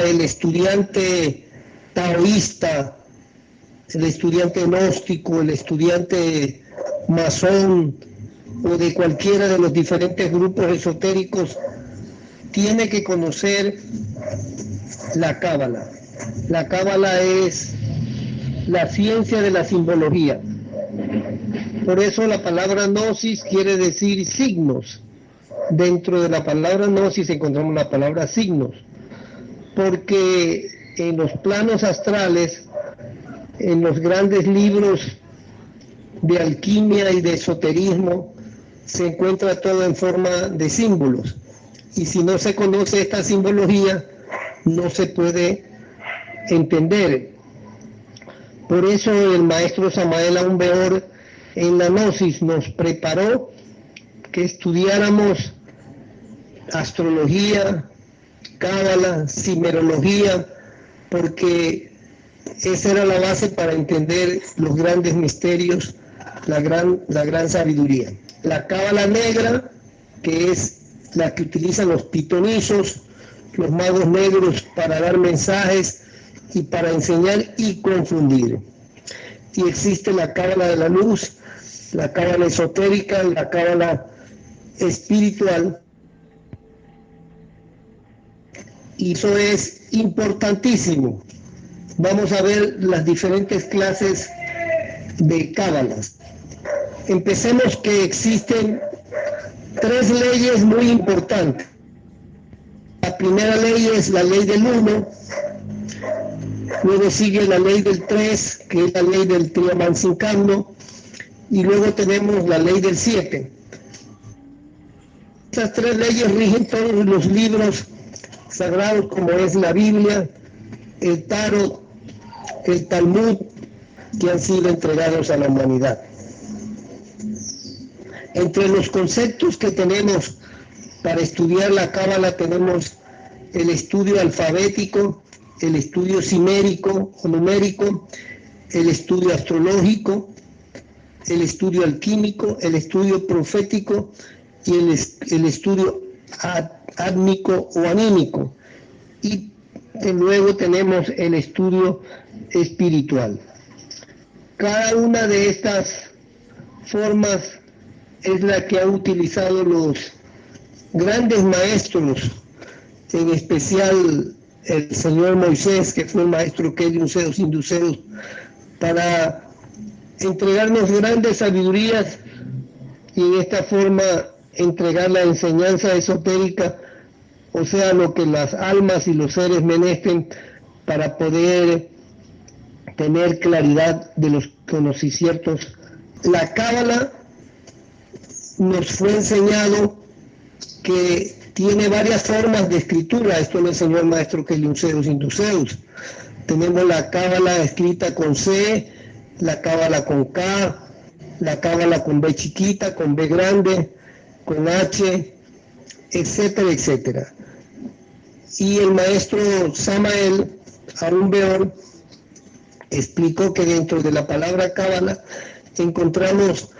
el estudiante taoísta, el estudiante gnóstico, el estudiante masón o de cualquiera de los diferentes grupos esotéricos, tiene que conocer la Cábala. La Cábala es la ciencia de la simbología. Por eso la palabra gnosis quiere decir signos. Dentro de la palabra gnosis encontramos la palabra signos, porque en los planos astrales, en los grandes libros de alquimia y de esoterismo, se encuentra todo en forma de símbolos. Y si no se conoce esta simbología, no se puede entender. Por eso el maestro Samael Aun Weor en la Gnosis nos preparó que estudiáramos astrología, cábala, cimerología, porque esa era la base para entender los grandes misterios, la gran sabiduría. La cábala negra, que es la que utilizan los pitonizos, los magos negros, para dar mensajes y para enseñar y confundir. Y existe la cábala de la luz, la cábala esotérica, la cábala espiritual. Y eso es importantísimo. Vamos a ver las diferentes clases de cábalas. Empecemos que existen 3 leyes muy importantes. La primera ley es la ley del 1, luego sigue la ley del 3, que es la ley del Triamansincano, y luego tenemos la ley del 7. Estas 3 leyes rigen todos los libros sagrados, como es la Biblia, el Tarot, el Talmud, que han sido entregados a la humanidad. Entre los conceptos que tenemos para estudiar la cábala tenemos el estudio alfabético, el estudio simérico o numérico, el estudio astrológico, el estudio alquímico, el estudio profético y el estudio átmico o anímico. Y luego tenemos el estudio espiritual. Cada una de estas formas es la que han utilizado los grandes maestros, en especial el señor Moisés, que fue el maestro Kelium Zeus Induceus, para entregarnos grandes sabidurías y en esta forma entregar la enseñanza esotérica, o sea, lo que las almas y los seres menesten para poder tener claridad de los conocimientos. La cábala nos fue enseñado que tiene varias formas de escritura. Esto lo enseñó el maestro Kelium Zeus Induceus. Tenemos la cábala escrita con C, la cábala con K, la cábala con B chiquita, con B grande, con H, etcétera, etcétera. Y el maestro Samael Aun Weor explicó que dentro de la palabra cábala encontramos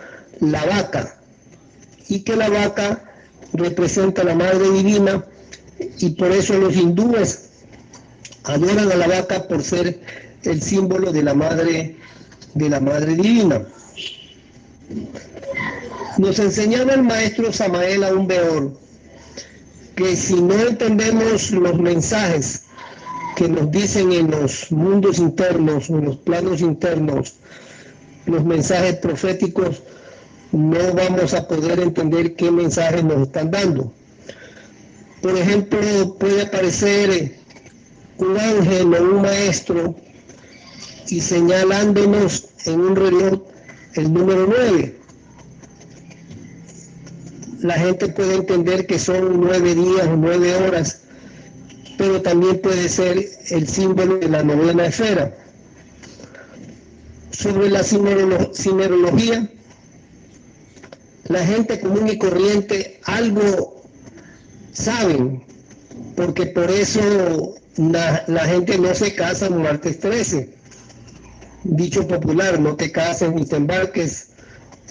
la vaca, y que la vaca representa a la Madre Divina, y por eso los hindúes adoran a la vaca por ser el símbolo de la Madre Divina. Nos enseñaba el maestro Samael Aun Weor que si no entendemos los mensajes que nos dicen en los mundos internos, en los planos internos, los mensajes proféticos, no vamos a poder entender qué mensajes nos están dando. Por ejemplo, puede aparecer un ángel o un maestro y señalándonos en un reloj el número 9. La gente puede entender que son 9 días o 9 horas, pero también puede ser el símbolo de la novena esfera. Sobre la cimerología, la gente común y corriente algo saben, porque por eso la gente no se casa en martes 13. Dicho popular, no te cases ni te embarques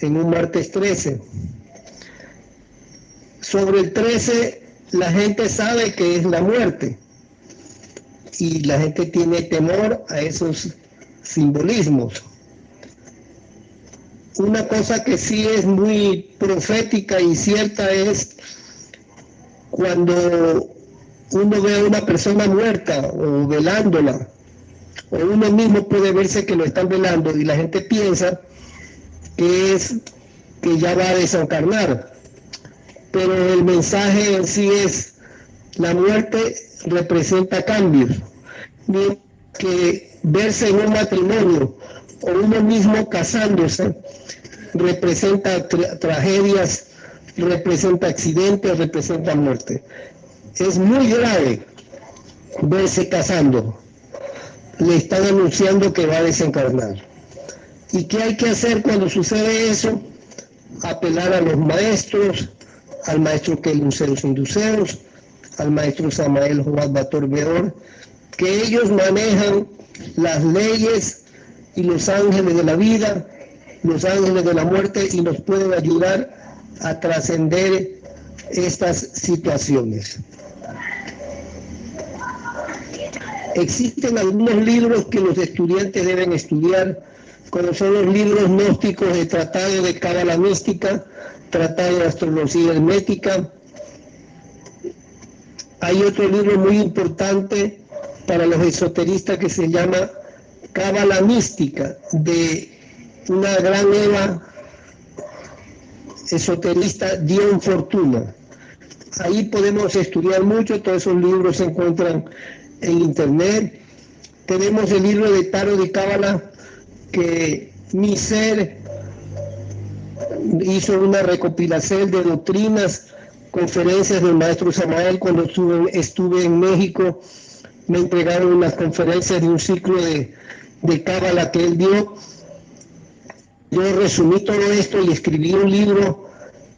en un martes 13. Sobre el 13, la gente sabe que es la muerte. y la gente tiene temor a esos simbolismos. Una cosa que sí es muy profética y cierta es cuando uno ve a una persona muerta o velándola, o uno mismo puede verse que lo están velando y la gente piensa que ya va a desencarnar, pero el mensaje en sí es: la muerte representa cambios, mientras que verse en un matrimonio o uno mismo casándose representa tragedias, representa accidentes, representa muerte. Es muy grave verse casando, le están anunciando que va a desencarnar. ¿Y qué hay que hacer cuando sucede eso? Apelar a los maestros, al maestro Keluceus Induceus, al maestro Samael Joad Bator Beor, que ellos manejan las leyes y los ángeles de la vida, los ángeles de la muerte, y nos pueden ayudar a trascender estas situaciones. Existen algunos libros que los estudiantes deben estudiar, como son los libros gnósticos de Tratado de Cábala Mística, Tratado de Astrología Hermética. Hay otro libro muy importante para los esoteristas que se llama Cábala Mística, de una gran Eva esoterista, Dion Fortuna. Ahí podemos estudiar mucho, todos esos libros se encuentran en internet. Tenemos el libro de Tarot de Cábala que mi ser hizo una recopilación de doctrinas, conferencias del maestro Samael. Cuando estuve en México me entregaron unas conferencias de un ciclo de Cábala que él dio. Yo resumí todo esto y escribí un libro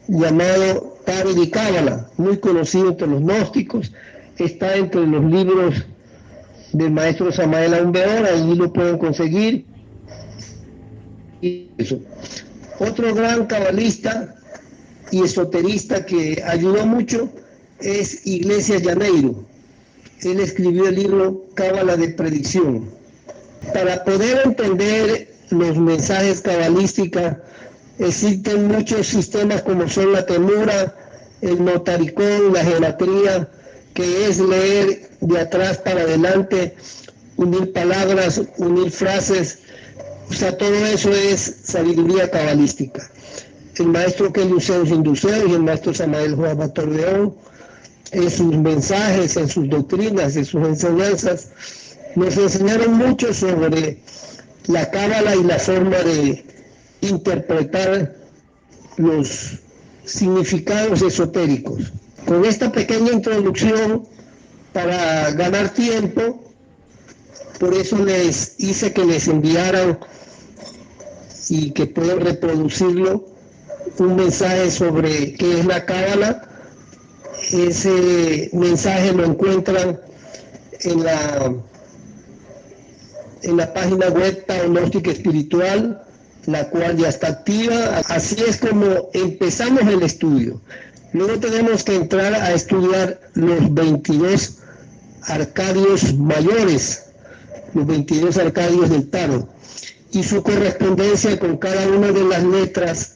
llamado Tarot de Cábala, muy conocido entre los gnósticos, está entre los libros del maestro Samael Aun Weor, ahí lo pueden conseguir. Y eso. Otro gran cabalista y esoterista que ayudó mucho es Iglesias Llaneiro. Él escribió el libro Cábala de Predicción. Para poder entender los mensajes cabalísticos, existen muchos sistemas como son la temura, el notaricón, la gematría, que es leer de atrás para adelante, unir palabras, unir frases. O sea, todo eso es sabiduría cabalística. El maestro Keluceus Induceus y el maestro Samael Joad Bator Beor, en sus mensajes, en sus doctrinas, en sus enseñanzas, nos enseñaron mucho sobre la cábala y la forma de interpretar los significados esotéricos. Con esta pequeña introducción, para ganar tiempo, por eso les hice que les enviaran y que pueden reproducirlo, un mensaje sobre qué es la cábala. Ese mensaje lo encuentran en la página web Gnóstica Espiritual, la cual ya está activa. Así es como empezamos el estudio. Luego tenemos que entrar a estudiar los 22 arcadios mayores, los 22 arcadios del tarot, y su correspondencia con cada una de las letras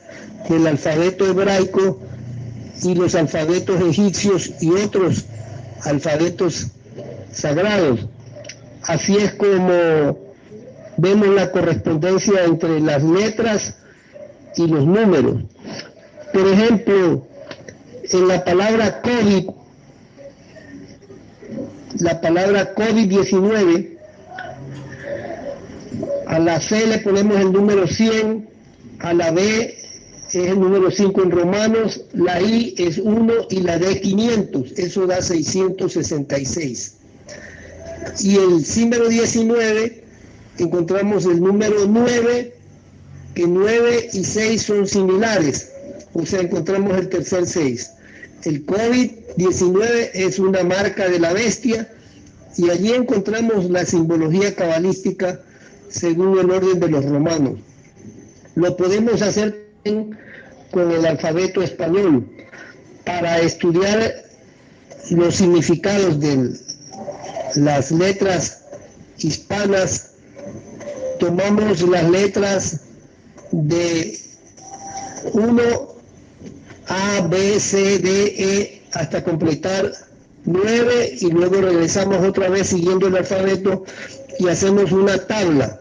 del alfabeto hebraico y los alfabetos egipcios y otros alfabetos sagrados. Así es como vemos la correspondencia entre las letras y los números. Por ejemplo, en la palabra COVID, la palabra COVID-19, a la C le ponemos el número 100, a la B es el número 5 en romanos, la I es 1 y la D 500, eso da 666. Y el símbolo 19 encontramos el número 9, que 9 y 6 son similares, o sea, encontramos el tercer 6. El COVID-19 es una marca de la bestia, y allí encontramos la simbología cabalística según el orden de los romanos. Lo podemos hacer con el alfabeto español para estudiar los significados del las letras hispanas, tomamos las letras de 1, A, B, C, D, E, hasta completar 9, y luego regresamos otra vez siguiendo el alfabeto y hacemos una tabla.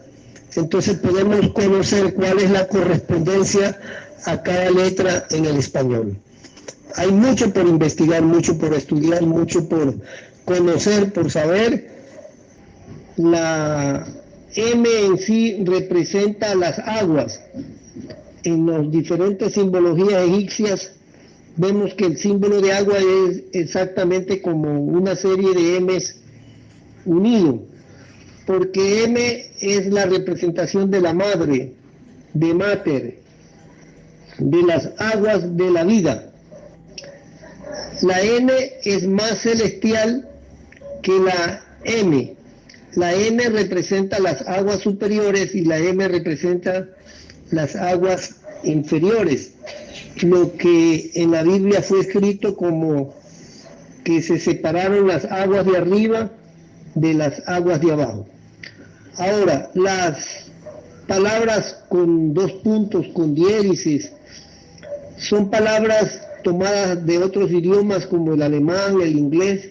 Entonces podemos conocer cuál es la correspondencia a cada letra en el español. Hay mucho por investigar, mucho por estudiar, mucho por conocer, por saber. La M en sí representa las aguas. En las diferentes simbologías egipcias vemos que el símbolo de agua es exactamente como una serie de M's unido, porque M es la representación de la madre, de mater, de las aguas de la vida. La N es más celestial que la M. La N representa las aguas superiores y la M representa las aguas inferiores. Lo que en la Biblia fue escrito como que se separaron las aguas de arriba de las aguas de abajo. Ahora, las palabras con 2 puntos, con diéresis, son palabras tomadas de otros idiomas como el alemán, el inglés,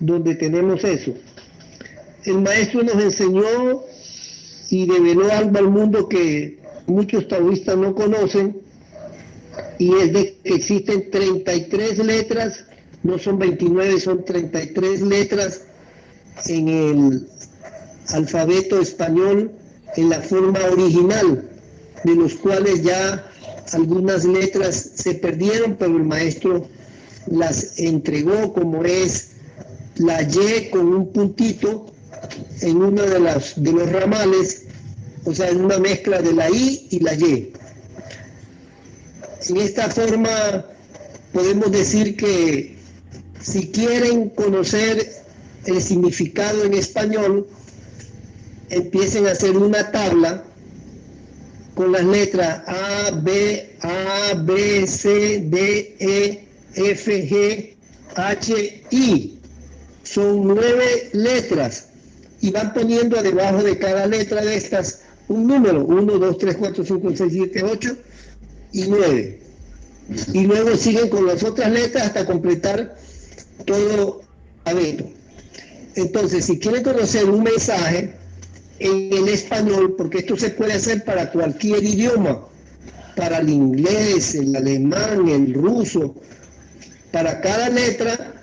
donde tenemos eso. El maestro nos enseñó y develó algo al mundo que muchos taoístas no conocen, y es de que existen 33 letras, no son 29, son 33 letras en el alfabeto español en la forma original, de los cuales ya algunas letras se perdieron, pero el maestro las entregó, como es la Y con un puntito en uno de los ramales, o sea, en una mezcla de la I y la Y. En esta forma podemos decir que si quieren conocer el significado en español, empiecen a hacer una tabla con las letras A, B, C, D, E, F, G, H, I. Son 9 letras y van poniendo debajo de cada letra de estas un número, 1, 2, 3, 4, 5, 6, 7, 8 y 9. Y luego siguen con las otras letras hasta completar todo el alfabeto. Entonces, si quieren conocer un mensaje en el español, porque esto se puede hacer para cualquier idioma, para el inglés, el alemán, el ruso, para cada letra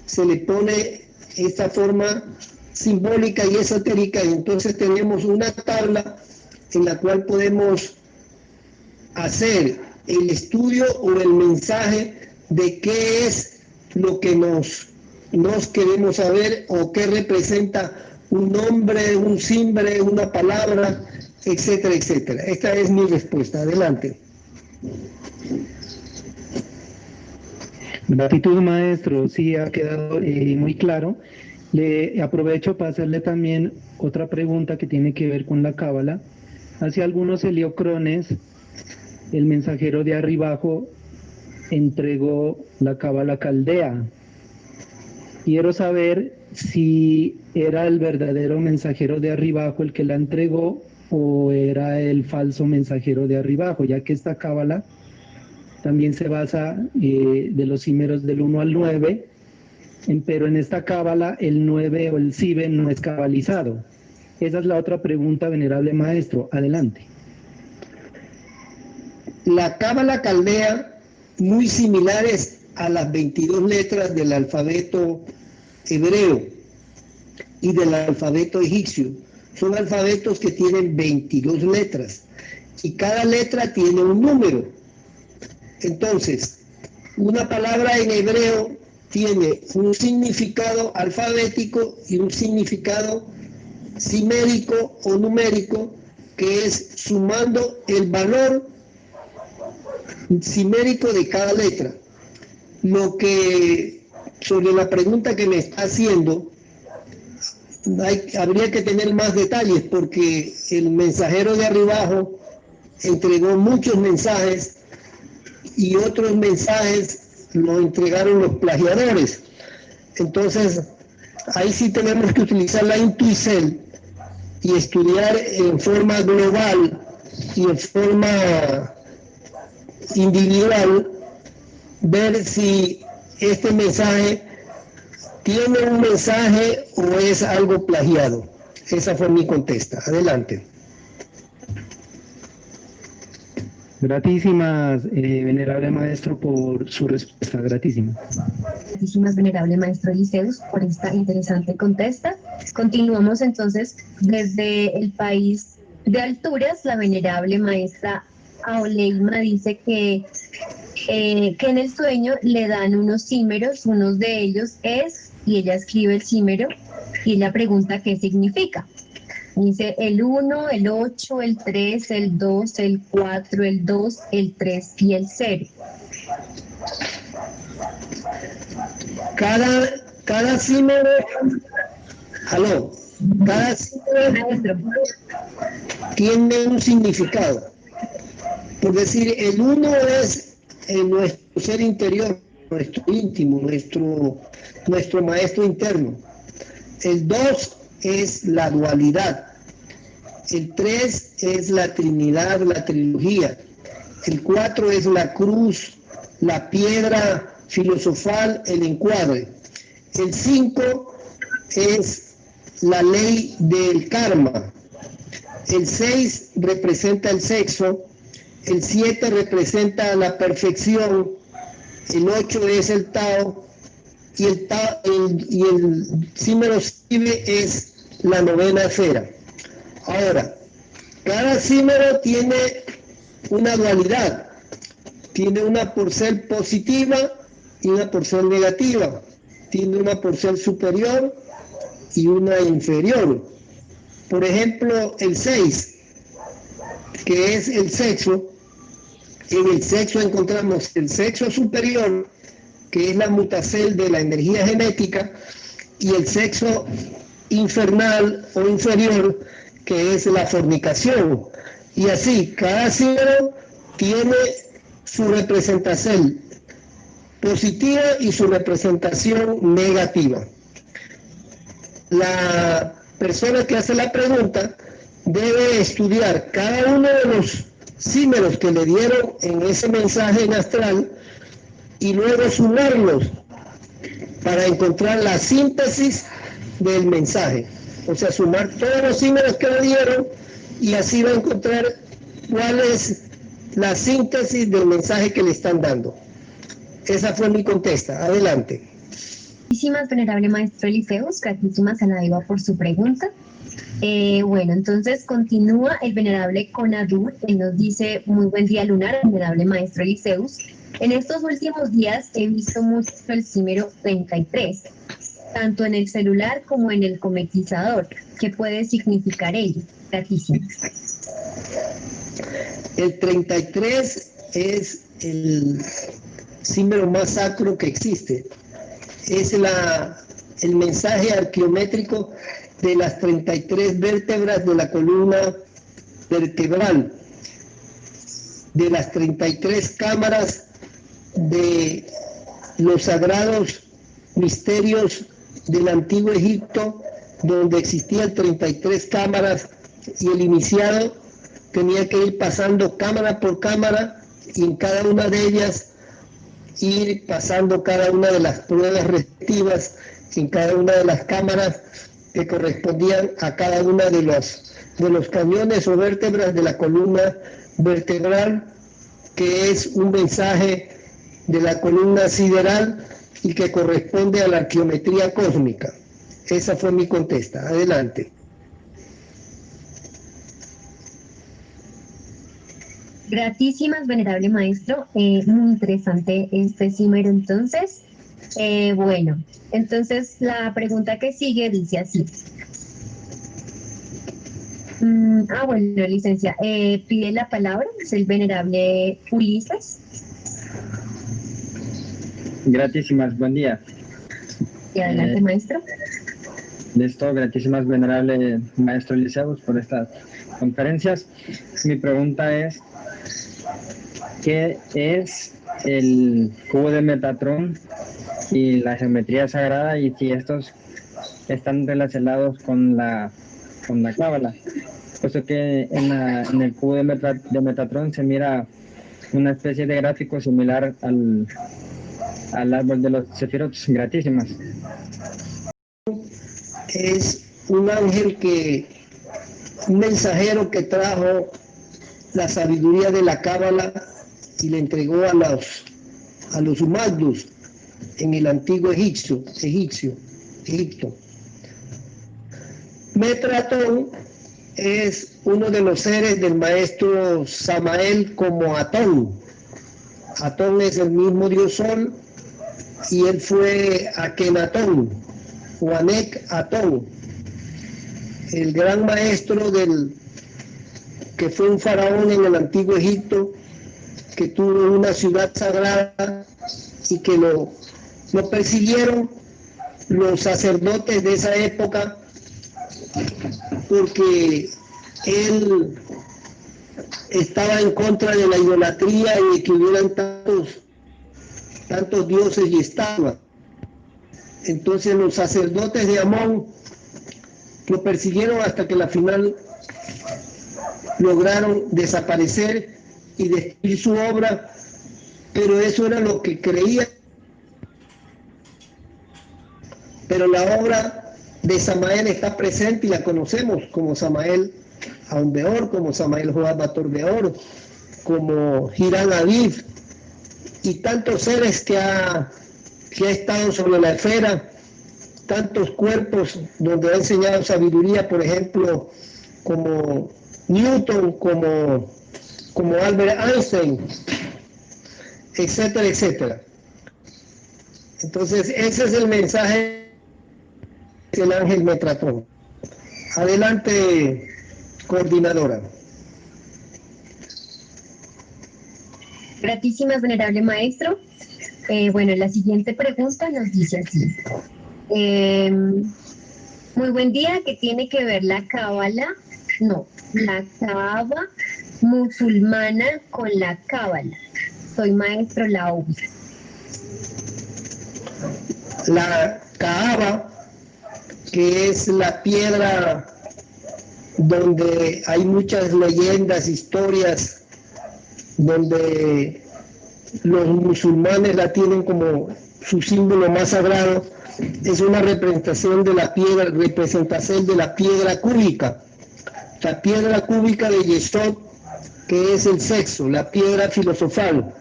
se le pone esta forma simbólica y esotérica, y entonces tenemos una tabla en la cual podemos hacer el estudio o el mensaje de qué es lo que nos queremos saber, o qué representa un nombre, un simbre, una palabra, etcétera, etcétera. Esta es mi respuesta. Adelante. Gratitud, maestro. Sí, ha quedado muy claro. Le aprovecho para hacerle también otra pregunta que tiene que ver con la cábala. Hace algunos heliocrones, el mensajero de Arribajo entregó la cábala caldea. Quiero saber si era el verdadero mensajero de Arribajo el que la entregó o era el falso mensajero de Arribajo, ya que esta cábala también se basa de los címeros del 1 al 9, pero en esta cábala el 9 o el cibe no es cabalizado. Esa es la otra pregunta, venerable maestro. Adelante. La cábala caldea, muy similares a las 22 letras del alfabeto hebreo y del alfabeto egipcio. Son alfabetos que tienen 22 letras y cada letra tiene un número. Entonces, una palabra en hebreo tiene un significado alfabético y un significado simérico o numérico, que es sumando el valor simérico de cada letra. Lo que, sobre la pregunta que me está haciendo, habría que tener más detalles, porque el mensajero de Arribajo entregó muchos mensajes y otros mensajes los entregaron los plagiadores. Entonces, Ahí sí tenemos que utilizar la intuicel y estudiar en forma global y en forma individual, ver si este mensaje tiene un mensaje o es algo plagiado. Esa fue mi contesta. Adelante. Gratísimas, venerable maestro, por su respuesta. Gratísimas. Gratísimas, venerable maestro Liceus, por esta interesante contesta. Continuamos entonces desde el país de alturas. La venerable maestra Aoleima dice que en el sueño le dan unos címeros, uno de ellos es, y ella escribe el címero, y ella pregunta qué significa. Dice el 1, el 8, el 3, el 2, el 4, el 2, el 3 y el 0. Cada címero, cada címero tiene un significado. Por decir, el 1 es nuestro ser interior, nuestro íntimo, nuestro maestro interno. El 2 es la dualidad. El 3 es la Trinidad, la trilogía. El 4 es la cruz, la piedra filosofal, el encuadre. El 5 es la ley del karma. El 6 representa el sexo. El 7 representa la perfección. El 8 es el Tao. Y el símbolo Sibe es la novena esfera. Ahora, cada símbolo tiene una dualidad. Tiene una porción positiva y una porción negativa. Tiene una porción superior y una inferior. Por ejemplo, el 6, que es el sexo. En el sexo encontramos el sexo superior, que es la mutacel de la energía genética, y el sexo infernal o inferior, que es la fornicación. Y así, cada símbolo tiene su representación positiva y su representación negativa. La persona que hace la pregunta debe estudiar cada uno de los símbolos que le dieron en ese mensaje en astral y luego sumarlos para encontrar la síntesis del mensaje. O sea, sumar todos los símbolos que le dieron y así va a encontrar cuál es la síntesis del mensaje que le están dando. Esa fue mi contesta. Adelante. Muchísimas, venerable maestro Liceus, gratísimas a la Eva por su pregunta. Bueno, entonces continúa el venerable Conadur, él nos dice, muy buen día lunar, venerable maestro Liceus. En estos últimos días he visto mucho el símero 33, tanto en el celular como en el cometizador. ¿Qué puede significar ello? Gratísimas. El 33 es el símbolo más sacro que existe. Es el mensaje arqueométrico de las 33 vértebras de la columna vertebral, de las 33 cámaras de los sagrados misterios del antiguo Egipto, donde existían 33 cámaras y el iniciado tenía que ir pasando cámara por cámara y en cada una de ellas ir pasando cada una de las pruebas respectivas en cada una de las cámaras que correspondían a cada una de los cañones o vértebras de la columna vertebral, que es un mensaje de la columna sideral y que corresponde a la arqueometría cósmica. Esa fue mi contesta. Adelante. Gratísimas, venerable maestro. Muy interesante este símero entonces. Bueno, entonces la pregunta que sigue dice así. Bueno, licencia, pide la palabra, es el venerable Ulises. Gratísimas, buen día. Y adelante, maestro. Listo, gratísimas, venerable maestro Liceus, por estas conferencias. Mi pregunta es, ¿qué es el cubo de Metatron y la geometría sagrada, y si estos están relacionados con la cábala, puesto que en el cubo de Metatron se mira una especie de gráfico similar al árbol de los Sefirot, gratísimas. Es un ángel un mensajero que trajo la sabiduría de la cábala y le entregó a los Sumagdus en el antiguo Egipto. Metatron es uno de los seres del maestro Samael como Atón. Atón es el mismo dios Sol y él fue Akenatón o Anek Atón, el gran maestro que fue un faraón en el antiguo Egipto, que tuvo una ciudad sagrada y que lo persiguieron los sacerdotes de esa época porque él estaba en contra de la idolatría y de que hubieran tantos dioses y estatuas. Entonces los sacerdotes de Amón lo persiguieron hasta que al final lograron desaparecer y destruir su obra, pero eso era lo que creía. Pero la obra de Samael está presente y la conocemos como Samael Aun Beor, como Samael Joab Bator Beor, como Hiram Aviv y tantos seres que ha estado sobre la esfera, tantos cuerpos donde ha enseñado sabiduría, por ejemplo, como Newton, como Albert Einstein, etcétera, etcétera. Entonces, ese es el mensaje del ángel Metatron. Adelante, coordinadora. Gratísimas, venerable maestro. Bueno, la siguiente pregunta nos dice así. Muy buen día, ¿qué tiene que ver la cábala? No, la Kaaba musulmana con la cábala. Soy maestro Laobi. La Kaaba, que es la piedra donde hay muchas leyendas, historias, donde los musulmanes la tienen como su símbolo más sagrado, es una representación de la piedra cúbica, la piedra cúbica de Yesod, que es el sexo, la piedra filosofal.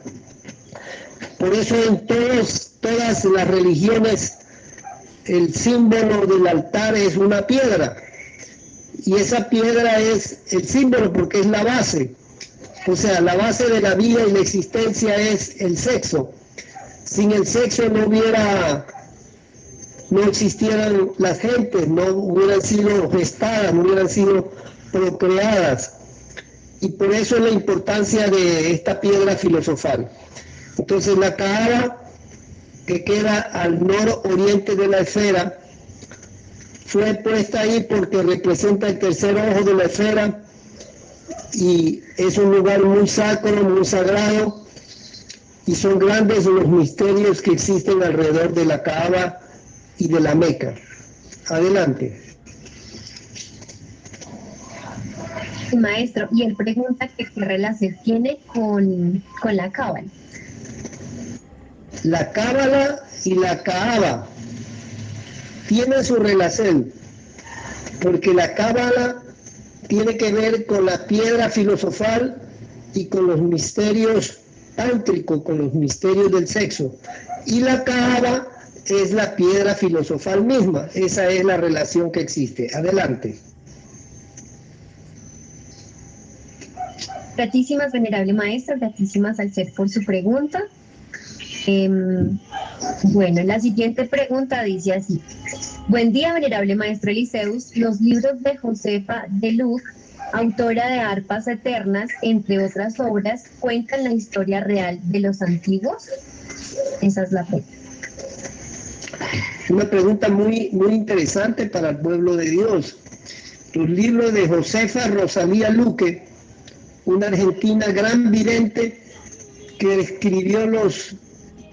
Por eso en todas las religiones el símbolo del altar es una piedra, y esa piedra es el símbolo porque es la base. O sea, la base de la vida y la existencia es el sexo. Sin el sexo no existieran las gentes, no hubieran sido gestadas, no hubieran sido procreadas. Y por eso es la importancia de esta piedra filosofal. Entonces la Kaaba, que queda al nororiente de la esfera, fue puesta ahí porque representa el tercer ojo de la esfera y es un lugar muy sacro, muy sagrado, y son grandes los misterios que existen alrededor de la Kaaba y de la Meca. Adelante. Maestro, y él pregunta que qué relación tiene con la cábala. La Cábala y la Kaaba tienen su relación, porque la Cábala tiene que ver con la piedra filosofal y con los misterios tántricos, con los misterios del sexo. Y la Kaaba es la piedra filosofal misma. Esa es la relación que existe. Adelante. Gratísimas, venerable maestro, gratísimas al ser por su pregunta. Bueno, la siguiente pregunta dice así. Buen día, venerable maestro Eliseus. Los libros de Josefa de Luc, autora de Arpas Eternas, entre otras obras, cuentan la historia real de los antiguos. Esa es la pregunta. Una pregunta muy interesante para el pueblo de Dios. Los libros de Josefa Rosalía Luque, una argentina gran vidente que escribió los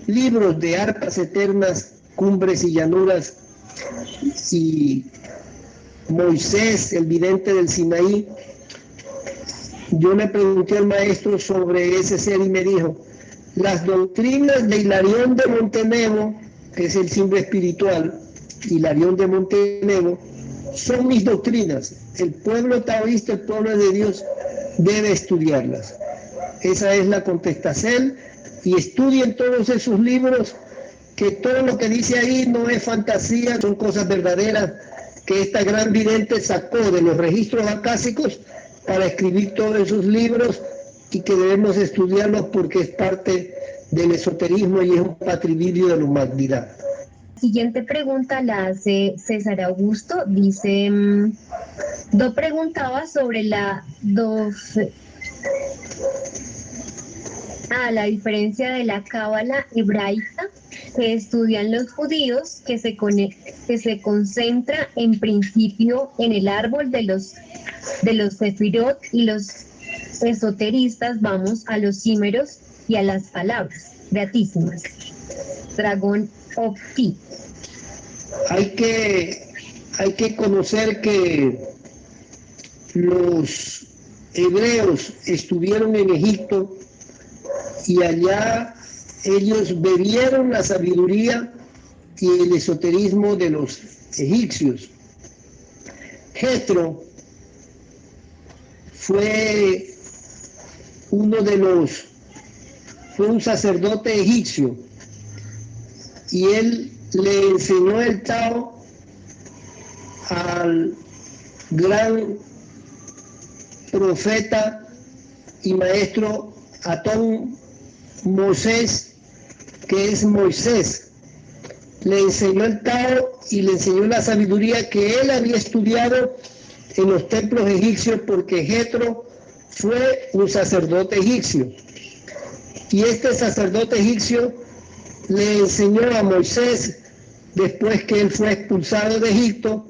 libros de arpas eternas, cumbres y llanuras, y Moisés, el vidente del Sinaí, yo le pregunté al maestro sobre ese ser y me dijo, las doctrinas de Hilarión de Montenegro, que es el símbolo espiritual, Hilarión de Montenegro, son mis doctrinas. El pueblo taoísta, el pueblo de Dios, debe estudiarlas. Esa es la contestación, y estudien todos esos libros, que todo lo que dice ahí no es fantasía, son cosas verdaderas que esta gran vidente sacó de los registros acásicos para escribir todos esos libros, y que debemos estudiarlos porque es parte del esoterismo y es un patrimonio de la humanidad. Siguiente pregunta la hace César Augusto. Dice, Do preguntaba sobre la diferencia de la cábala hebraica que estudian los judíos, que se concentra en principio en el árbol de los sefirot, y los esoteristas vamos a los címeros y a las palabras beatísimas. Dragón Opti. Hay que conocer que los hebreos estuvieron en Egipto y allá ellos bebieron la sabiduría y el esoterismo de los egipcios. Jetro fue un sacerdote egipcio, y él le enseñó el Tao al gran profeta y maestro Atón Moisés, que es Moisés. Le enseñó el Tao y le enseñó la sabiduría que él había estudiado en los templos egipcios, porque Jetro fue un sacerdote egipcio. Y este sacerdote egipcio le enseñó a Moisés después que él fue expulsado de Egipto,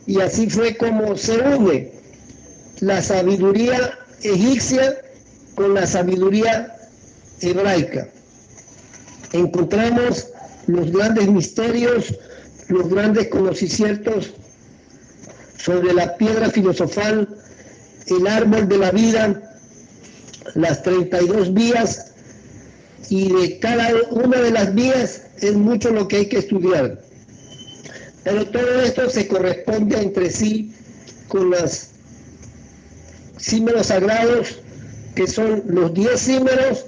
y así fue como se une la sabiduría egipcia con la sabiduría hebraica. Encontramos los grandes misterios, los grandes conocimientos sobre la piedra filosofal, el árbol de la vida, las 32 vías, y de cada una de las vías es mucho lo que hay que estudiar. Pero todo esto se corresponde entre sí con los símbolos sagrados, que son los 10 símbolos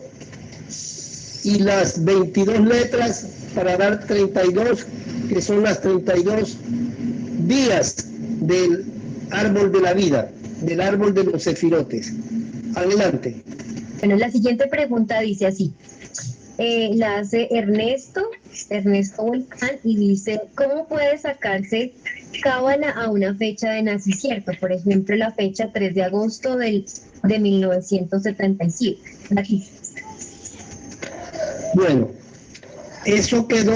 y las 22 letras para dar 32, que son las 32 vías del árbol de la vida, del árbol de los sefirotes. Adelante. Bueno, la siguiente pregunta dice así. La hace Ernesto Volcán, y dice, ¿cómo puede sacarse cábala a una fecha de nacimiento? Por ejemplo, la fecha 3 de agosto de 1977. Aquí. Bueno, eso quedó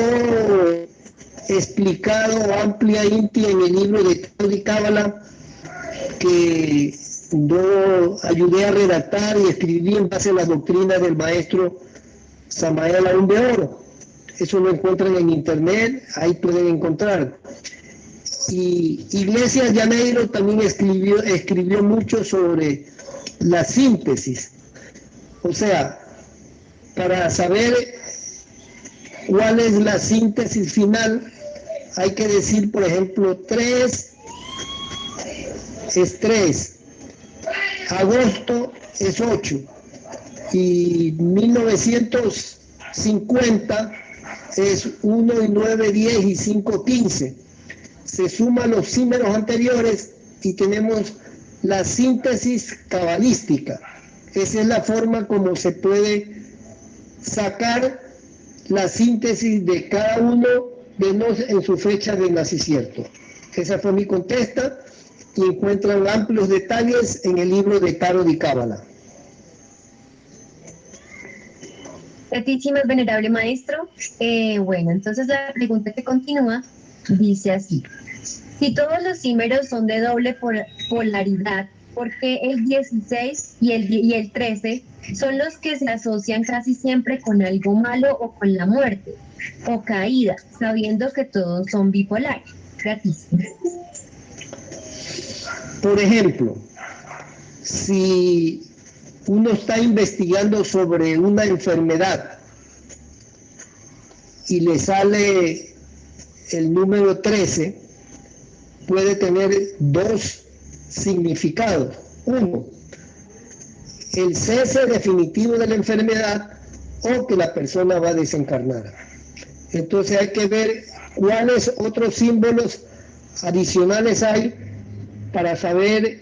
explicado ampliamente en el libro de Tao de Cábala, que yo ayudé a redactar y escribí en base a la doctrina del maestro Samael Aún de Oro. Eso lo encuentran en internet, ahí pueden encontrar. Y Iglesias Llaneiro también escribió mucho sobre la síntesis. O sea, para saber cuál es la síntesis final, hay que decir, por ejemplo, 3 es 3, agosto es 8, y 1950 es 1 y 9, 10 y 5, 15. Se suman los símbolos anteriores y tenemos la síntesis cabalística. Esa es la forma como se puede sacar la síntesis de cada uno de nosotros en su fecha de nacimiento. Esa fue mi contesta, y encuentran amplios detalles en el libro de Tao de Cábala. Gratísimas, venerable maestro. Bueno, entonces la pregunta que continúa dice así. Si todos los címeros son de doble polaridad, ¿por qué el 16 y el 13 son los que se asocian casi siempre con algo malo o con la muerte o caída, sabiendo que todos son bipolares. Gratis. Por ejemplo, si uno está investigando sobre una enfermedad y le sale el número 13, puede tener dos significados. Uno, el cese definitivo de la enfermedad o que la persona va a desencarnar. Entonces hay que ver cuáles otros símbolos adicionales hay para saber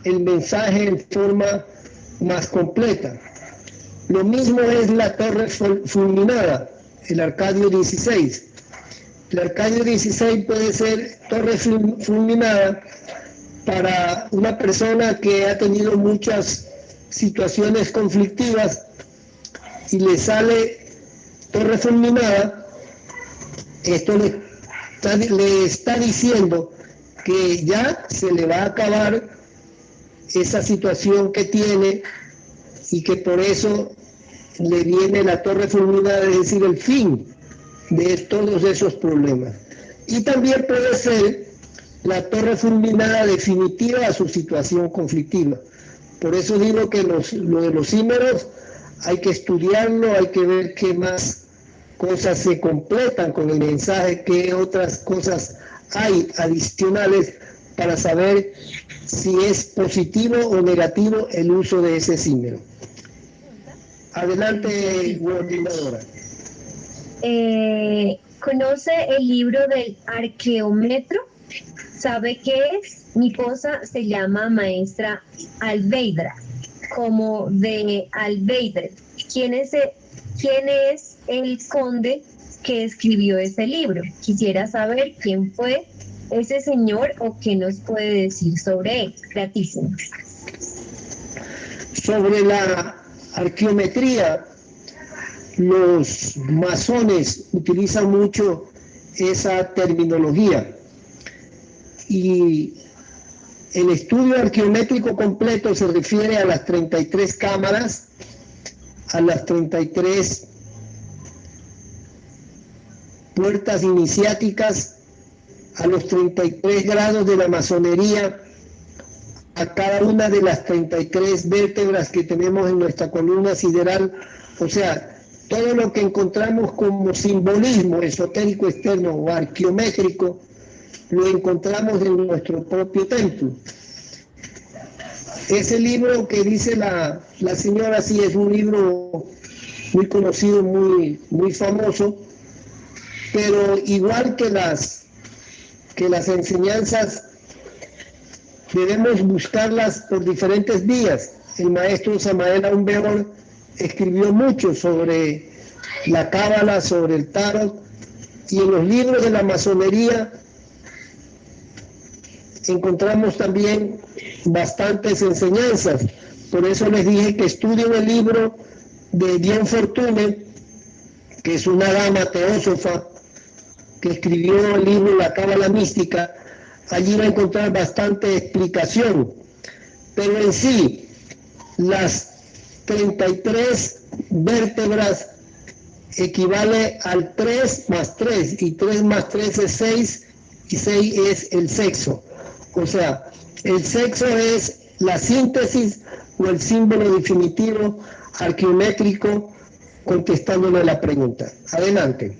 el mensaje en forma más completa. Lo mismo es la torre fulminada, el Arcadio 16. El Arcadio 16 puede ser torre fulminada para una persona que ha tenido muchas situaciones conflictivas y le sale torre fulminada. Esto le está diciendo que ya se le va a acabar esa situación que tiene y que por eso le viene la torre fulminada, es decir, el fin de todos esos problemas. Y también puede ser la torre fulminada definitiva a su situación conflictiva. Por eso digo que lo de los símbolos hay que estudiarlo, hay que ver qué más cosas se completan con el mensaje, qué otras cosas hay adicionales para saber si es positivo o negativo el uso de ese símbolo. Adelante, coordinadora. ¿Conoce el libro del Arqueómetro? ¿Sabe qué es? Mi esposa se llama maestra Albeidra, como de Albeidre. ¿Quién es el conde que escribió ese libro? Quisiera saber quién fue ese señor o qué nos puede decir sobre él. Gratísimo. Sobre la arqueometría, los masones utilizan mucho esa terminología y el estudio arqueométrico completo se refiere a las 33 cámaras, a las 33 puertas iniciáticas, a los 33 grados de la masonería, a cada una de las 33 vértebras que tenemos en nuestra columna sideral, o sea, todo lo que encontramos como simbolismo esotérico externo o arqueométrico, lo encontramos en nuestro propio templo. Ese libro que dice la señora, sí, es un libro muy conocido, muy famoso, pero igual que las enseñanzas, debemos buscarlas por diferentes vías. El maestro Samael Aun Weor escribió mucho sobre la cábala, sobre el tarot, y en los libros de la masonería encontramos también bastantes enseñanzas. Por eso les dije que estudien el libro de Diane Fortune, que es una dama teósofa que escribió el libro La Cábala Mística. Allí va a encontrar bastante explicación, pero en sí las 33 vértebras equivale al 3 más 3, y 3 más 3 es 6, y 6 es el sexo. O sea, el sexo es la síntesis o el símbolo definitivo arqueométrico, contestándole la pregunta. Adelante.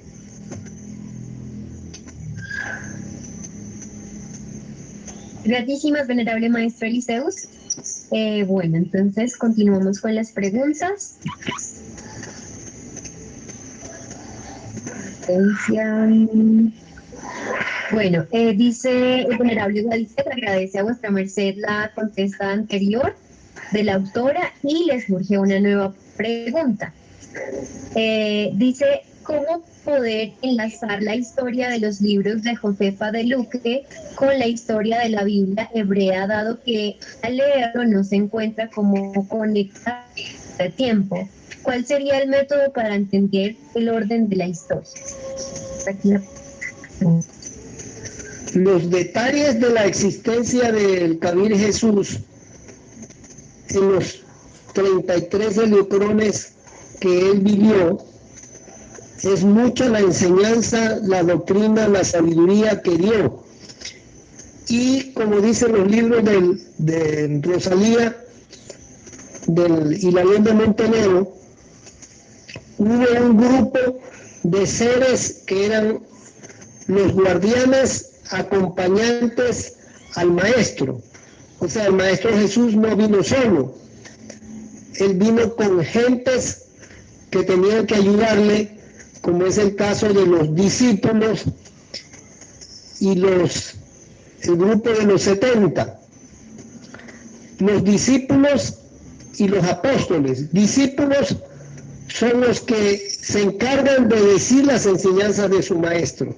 Gratísimas, venerable maestro Eliseus. Bueno, entonces continuamos con las preguntas. Bueno, dice el venerable Guadalajara, agradece a vuestra merced la contesta anterior de la autora y le surge una nueva pregunta. Dice, ¿cómo poder enlazar la historia de los libros de Josefa de Luque con la historia de la Biblia hebrea, dado que al leerlo no se encuentra como conectar de tiempo? ¿Cuál sería el método para entender el orden de la historia? Aquí la... Los detalles de la existencia del Kabir Jesús en los 33 heliocrones que él vivió, es mucha la enseñanza, la doctrina, la sabiduría que dio. Y como dicen los libros de Rosalía, del Hilarión de Montenegro, hubo un grupo de seres que eran los guardianes acompañantes al maestro. O sea, el maestro Jesús no vino solo, él vino con gentes que tenían que ayudarle, como es el caso de los discípulos y el grupo de los 70. Los discípulos y los apóstoles. Discípulos son los que se encargan de decir las enseñanzas de su maestro,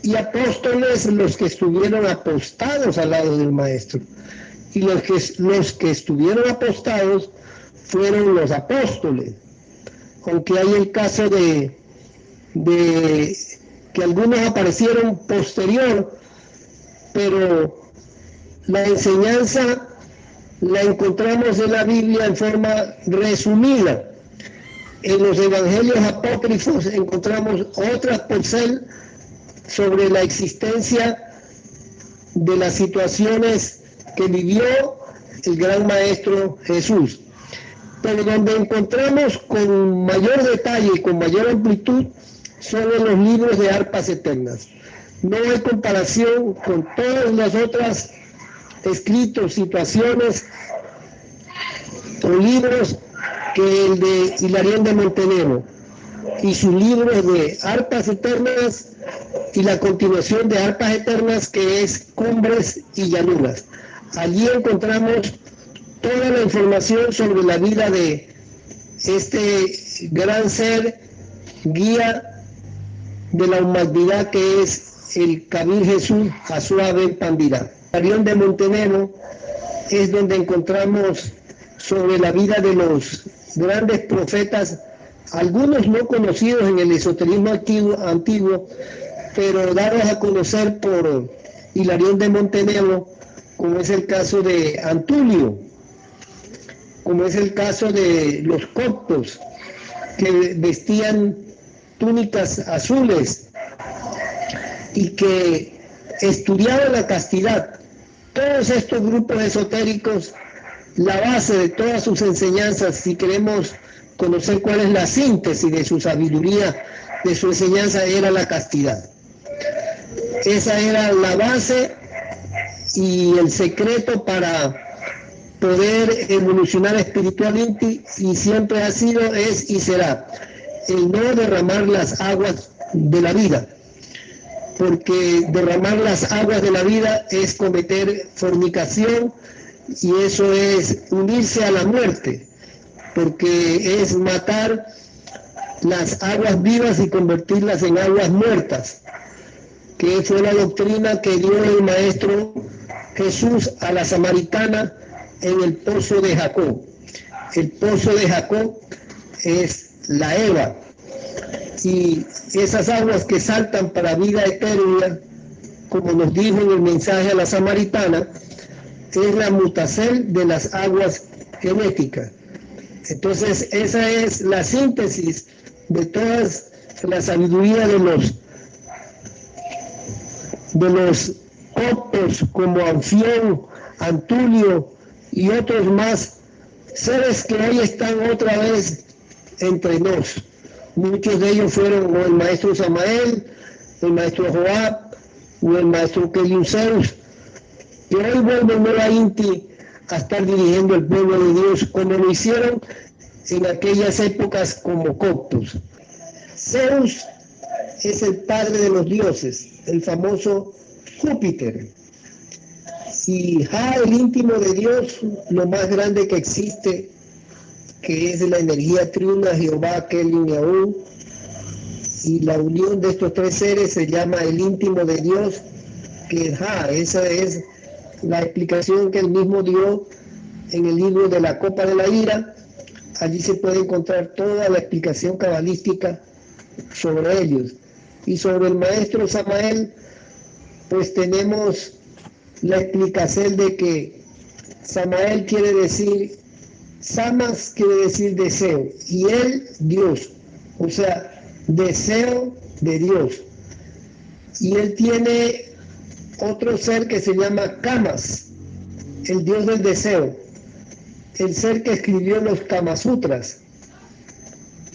y apóstoles los que estuvieron apostados al lado del maestro. Y los que estuvieron apostados fueron los apóstoles, aunque hay el caso de que algunos aparecieron posterior, pero la enseñanza la encontramos en la Biblia en forma resumida. En los evangelios apócrifos encontramos otras porción sobre la existencia de las situaciones que vivió el gran maestro Jesús. Pero donde encontramos con mayor detalle y con mayor amplitud son en los libros de Arpas Eternas. No hay comparación con todas las otras escritos, situaciones o libros que el de Hilarión de Montenegro y sus libros de Arpas Eternas y la continuación de Arpas Eternas, que es Cumbres y Llanuras. Allí encontramos toda la información sobre la vida de este gran ser, guía de la humanidad, que es el Kabir Jesús Asua Ben Pandira. Hilarión de Montenegro es donde encontramos sobre la vida de los grandes profetas, algunos no conocidos en el esoterismo antiguo, pero dados a conocer por Hilarión de Montenegro, como es el caso de Antulio, como es el caso de los coptos, que vestían túnicas azules y que estudiaban la castidad. Todos estos grupos esotéricos, la base de todas sus enseñanzas, si queremos conocer cuál es la síntesis de su sabiduría, de su enseñanza, era la castidad. Esa era la base y el secreto para poder evolucionar espiritualmente, y siempre ha sido, es y será el no derramar las aguas de la vida, porque derramar las aguas de la vida es cometer fornicación, y eso es unirse a la muerte, porque es matar las aguas vivas y convertirlas en aguas muertas, que fue la doctrina que dio el maestro Jesús a la samaritana en el pozo de Jacob. El pozo de Jacob es la Eva, y esas aguas que saltan para vida eterna, como nos dijo en el mensaje a la samaritana, es la mutacel de las aguas genéticas. Entonces esa es la síntesis de todas la sabiduría de los coptos, como Anfión, Antulio y otros más, seres que hoy están otra vez entre nos. Muchos de ellos fueron o el maestro Samael, el maestro Joab o el maestro Keliuseus, que hoy vuelven a Inti a estar dirigiendo el pueblo de Dios, como lo hicieron en aquellas épocas como coptos. Zeus es el padre de los dioses, el famoso Júpiter, y Ja, el íntimo de Dios, lo más grande que existe, que es la energía triuna, Jehová, Kelin y Aún, y la unión de estos tres seres se llama el íntimo de Dios, que es Ja. Esa es la explicación que él mismo dio en el libro de la Copa de la Ira. Allí se puede encontrar toda la explicación cabalística sobre ellos. Y sobre el maestro Samael, pues tenemos la explicación de que Samael quiere decir Samas quiere decir deseo, y él, Dios, o sea, deseo de Dios. Y él tiene otro ser que se llama Kamas, el dios del deseo, el ser que escribió los Kama Sutras,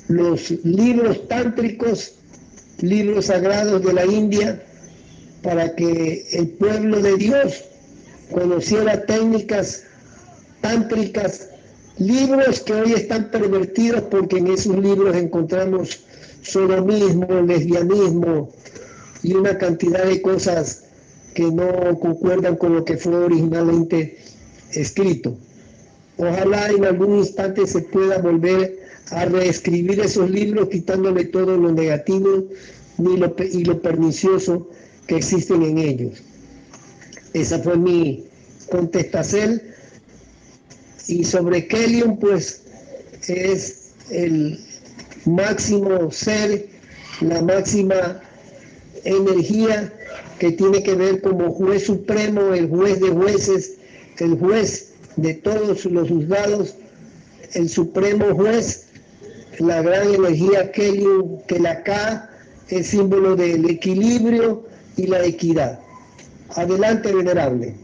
los libros tántricos, libros sagrados de la India, para que el pueblo de Dios conociera técnicas tántricas, libros que hoy están pervertidos porque en esos libros encontramos sodomismo, lesbianismo y una cantidad de cosas que no concuerdan con lo que fue originalmente escrito. Ojalá en algún instante se pueda volver a reescribir esos libros quitándole todo lo negativo y lo pernicioso que existen en ellos. Esa fue mi contestación. Y sobre Kelium, pues es el máximo ser, la máxima energía que tiene que ver como juez supremo, el juez de jueces, el juez de todos los juzgados, el supremo juez, la gran energía Kelium, que la K es símbolo del equilibrio y la equidad. Adelante, venerable.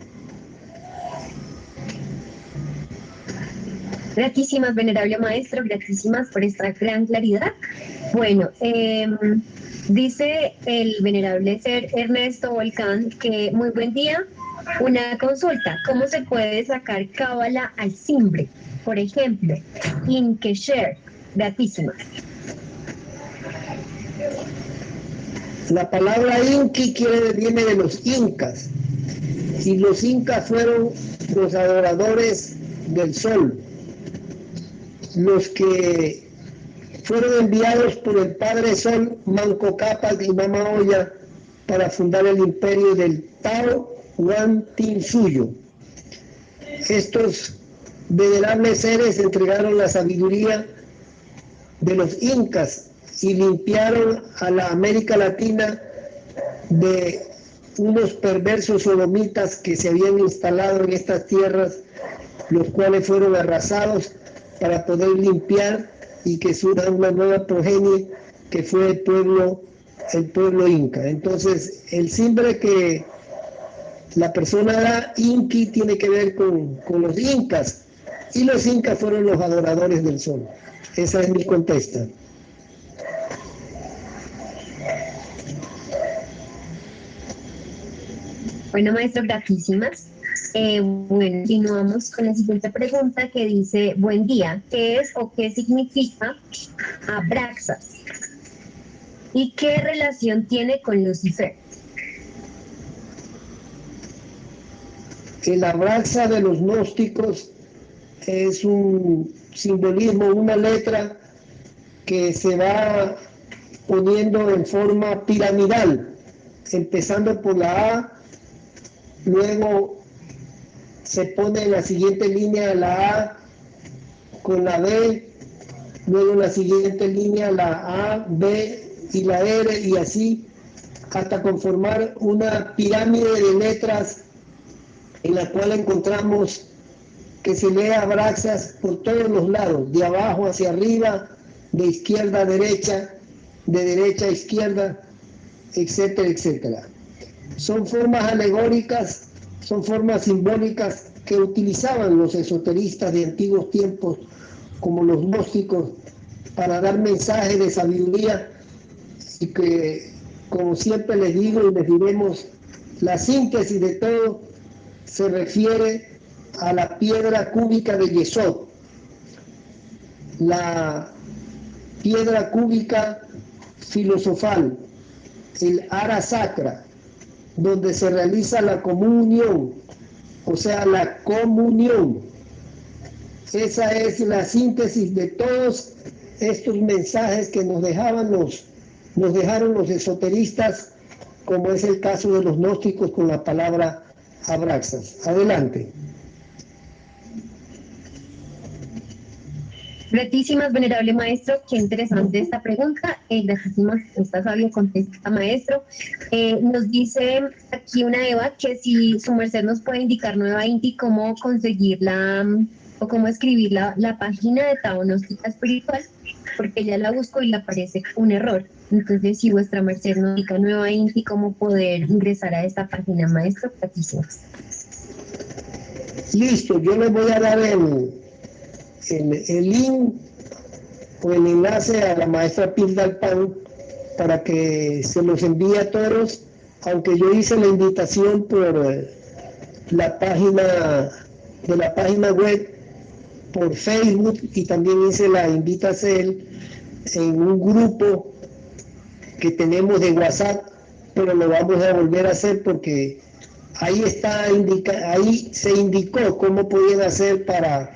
Gratísimas, venerable maestro, gratísimas por esta gran claridad. Bueno, dice el venerable ser Ernesto Volcán que muy buen día. Una consulta, ¿cómo se puede sacar cábala al simbre? Por ejemplo, Inkesher, gratísimas. La palabra Inki viene de los incas, y los incas fueron los adoradores del sol, los que fueron enviados por el Padre Sol, Manco Cápac y Mama Oya, para fundar el imperio del Tao Wan Tin Suyo. Estos venerables seres entregaron la sabiduría de los incas y limpiaron a la América Latina de unos perversos sodomitas que se habían instalado en estas tierras, los cuales fueron arrasados para poder limpiar y que surja una nueva progenie que fue el pueblo inca. Entonces, el simbre que la persona da, Inki, tiene que ver con los incas, y los incas fueron los adoradores del sol. Esa es mi contesta. Bueno, maestro, gratísimas. Bueno, continuamos con la siguiente pregunta que dice, buen día, ¿qué es o qué significa Abraxas? ¿Y qué relación tiene con Lucifer? El Abraxa de los gnósticos es un simbolismo, una letra que se va poniendo en forma piramidal, empezando por la A, luego se pone en la siguiente línea la A con la B, luego en la siguiente línea la A, B y la R, y así hasta conformar una pirámide de letras en la cual encontramos que se lee Abraxas por todos los lados, de abajo hacia arriba, de izquierda a derecha, de derecha a izquierda, etcétera, etcétera. Son formas alegóricas, son formas simbólicas que utilizaban los esoteristas de antiguos tiempos, como los gnósticos, para dar mensajes de sabiduría, y que, como siempre les digo y les diremos, la síntesis de todo se refiere a la piedra cúbica de Yesod, la piedra cúbica filosofal, el ara sacra, donde se realiza la comunión, o sea, la comunión. Esa es la síntesis de todos estos mensajes que nos dejaron los esoteristas, como es el caso de los gnósticos con la palabra Abraxas. Adelante. Gratísimas, venerable maestro, qué interesante esta pregunta. Gratísimas, esta sabia contesta, maestro. Nos dice aquí una Eva que si su merced nos puede indicar nueva Inti cómo conseguirla, supo cómo escribir la página de Taonóstica Espiritual, porque ella la buscó y le aparece un error. Entonces, si vuestra merced nos indica nueva INTI, cómo poder ingresar a esta página, maestro, gratísimas. Listo, yo les voy a dar el link o el enlace a la maestra Pilda Alpan para que se los envíe a todos, aunque yo hice la invitación por la página web, por Facebook, y también hice la invitación en un grupo que tenemos de WhatsApp, pero lo vamos a volver a hacer porque ahí se indicó cómo podían hacer para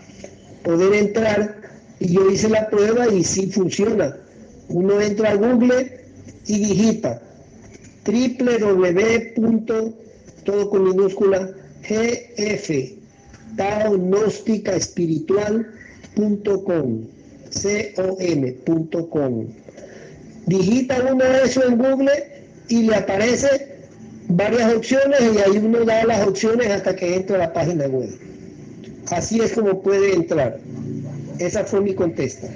poder entrar, y yo hice la prueba y sí funciona. Uno entra a Google y digita todo con minúscula, taonosticaespiritual.com. Digita uno eso en Google y le aparece varias opciones, y ahí uno da las opciones hasta que entra a la página web. Así es como puede entrar. Esa fue mi contesta.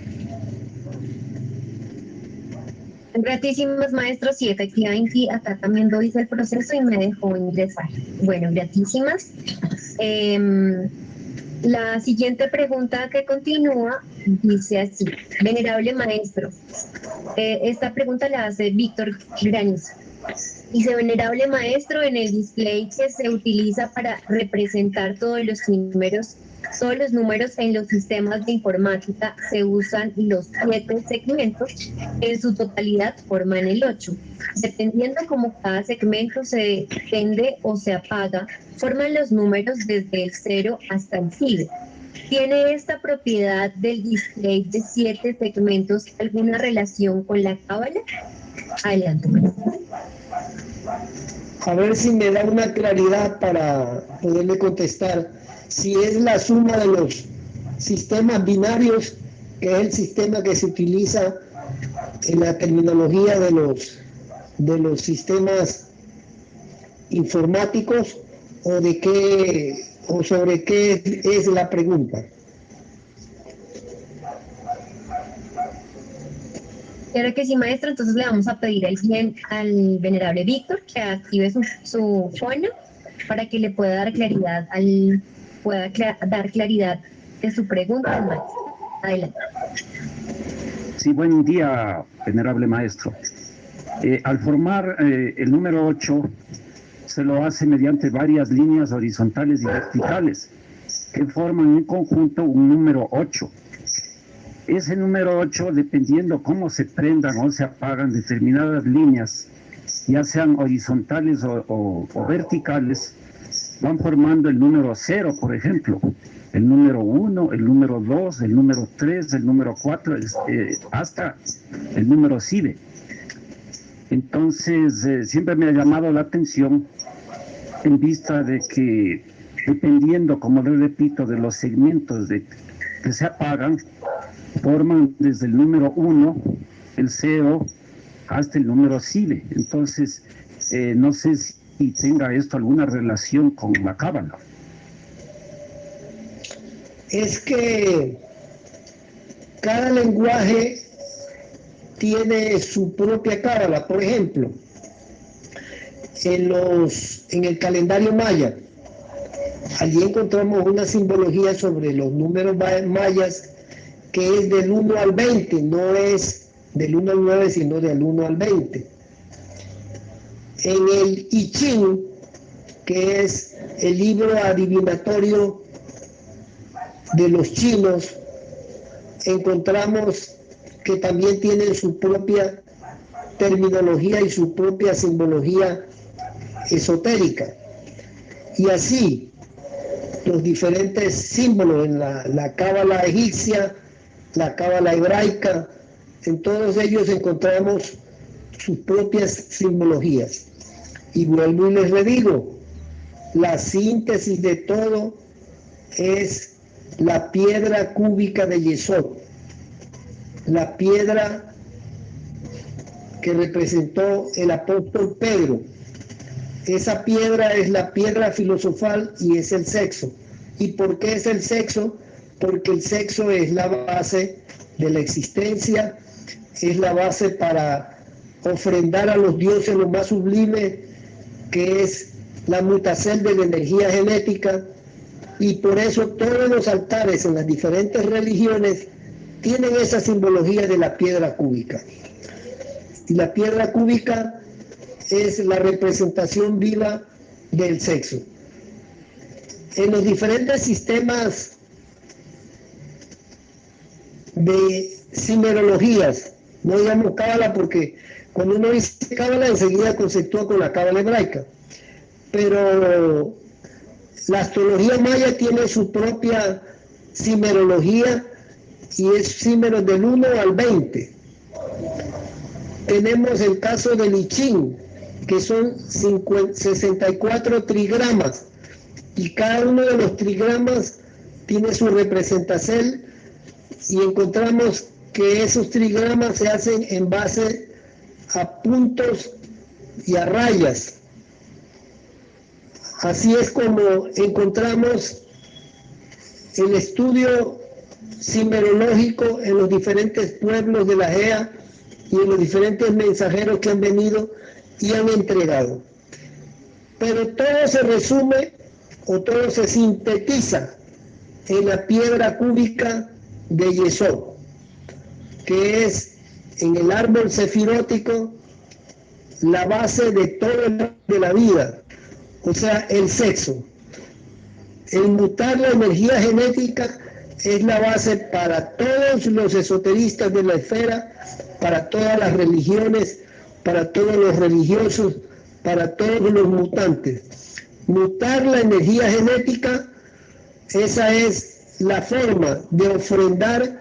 Gratísimas, maestros, sí, efectivamente, acá también lo hice el proceso y me dejó ingresar. Bueno, gratísimas. La siguiente pregunta que continúa dice así: venerable maestro, esta pregunta la hace Víctor Granizo. Dice: venerable maestro, en el display que se utiliza para representar todos los números en los sistemas de informática, se usan los 7 segmentos, en su totalidad forman el 8. Dependiendo cómo cada segmento se prende o se apaga, forman los números desde el 0 hasta el siglo. ¿Tiene esta propiedad del display de 7 segmentos alguna relación con la cábala? Adelante. A ver si me da una claridad para poderle contestar. Si es la suma de los sistemas binarios, que es el sistema que se utiliza en la terminología de los sistemas informáticos, o sobre qué es la pregunta. Claro que sí, maestro. Entonces le vamos a pedir al venerable Víctor que active su fono para que le pueda dar claridad dar claridad de su pregunta al maestro. Adelante. Sí, buen día, venerable maestro. Al formar el número 8, se lo hace mediante varias líneas horizontales y verticales que forman en conjunto un número 8. Ese número 8, dependiendo cómo se prendan o se apagan determinadas líneas, ya sean horizontales o verticales, van formando el número 0, por ejemplo, el número 1, el número 2, el número 3, el número 4, hasta el número CIBE. Entonces, siempre me ha llamado la atención en vista de que, dependiendo, como le repito, de los segmentos que se apagan, forman desde el número 1, el 0, hasta el número CIBE. Entonces, no sé si tenga esto alguna relación con la cábala. Es que cada lenguaje tiene su propia cábala. Por ejemplo, en el calendario maya, allí encontramos una simbología sobre los números mayas que es del 1 al 20, no es del 1 al 9, sino del 1 al 20. En el I Ching, que es el libro adivinatorio de los chinos, encontramos que también tienen su propia terminología y su propia simbología esotérica. Y así, los diferentes símbolos en la cábala egipcia, la cábala hebraica, en todos ellos encontramos sus propias simbologías. Y vuelvo y les redigo, la síntesis de todo es la piedra cúbica de Yesod, la piedra que representó el apóstol Pedro. Esa piedra es la piedra filosofal y es el sexo. ¿Y por qué es el sexo? porque el sexo es la base de la existencia, es la base para ofrendar a los dioses lo más sublime, que es la mutacel de la energía genética, y por eso todos los altares en las diferentes religiones tienen esa simbología de la piedra cúbica. Y la piedra cúbica es la representación viva del sexo. En los diferentes sistemas de simerologías, no digamos cábala porque cuando uno dice cábala enseguida conceptúa con la cábala hebraica, pero la astrología maya tiene su propia simerología y es símeros del 1 al 20. Tenemos el caso del I Ching, que son 64 trigramas, y cada uno de los trigramas tiene su representación, y encontramos que esos trigramas se hacen en base a puntos y a rayas. Así es como encontramos el estudio simerológico en los diferentes pueblos de la GEA y en los diferentes mensajeros que han venido y han entregado. Pero todo se resume o todo se sintetiza en la piedra cúbica de Yesod, que es en el árbol sefirótico la base de todo de la vida, o sea, el sexo. El mutar la energía genética es la base para todos los esoteristas de la esfera, para todas las religiones, para todos los religiosos, para todos los mutantes. Mutar la energía genética, esa es la forma de ofrendar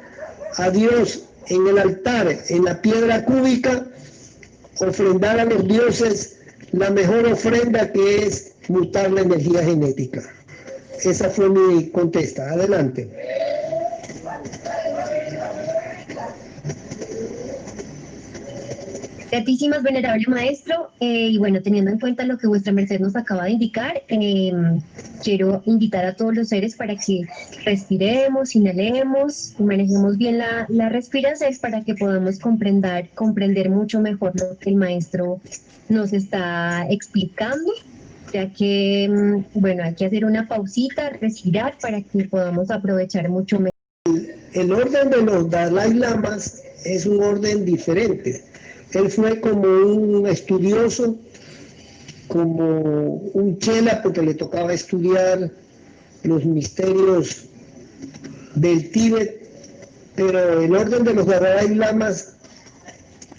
a Dios en el altar, en la piedra cúbica, ofrendar a los dioses la mejor ofrenda, que es mutar la energía genética. Esa fue mi contesta. Adelante. Gratísimas, venerable maestro, y bueno, teniendo en cuenta lo que vuestra merced nos acaba de indicar, quiero invitar a todos los seres para que respiremos, inhalemos, y manejemos bien la respiración para que podamos comprender mucho mejor lo que el maestro nos está explicando, ya que, bueno, hay que hacer una pausita, respirar para que podamos aprovechar mucho mejor. El orden de los Dalai Lamas es un orden diferente. Él fue como un estudioso, como un chela, porque le tocaba estudiar los misterios del Tíbet, pero el orden de los Dalai Lamas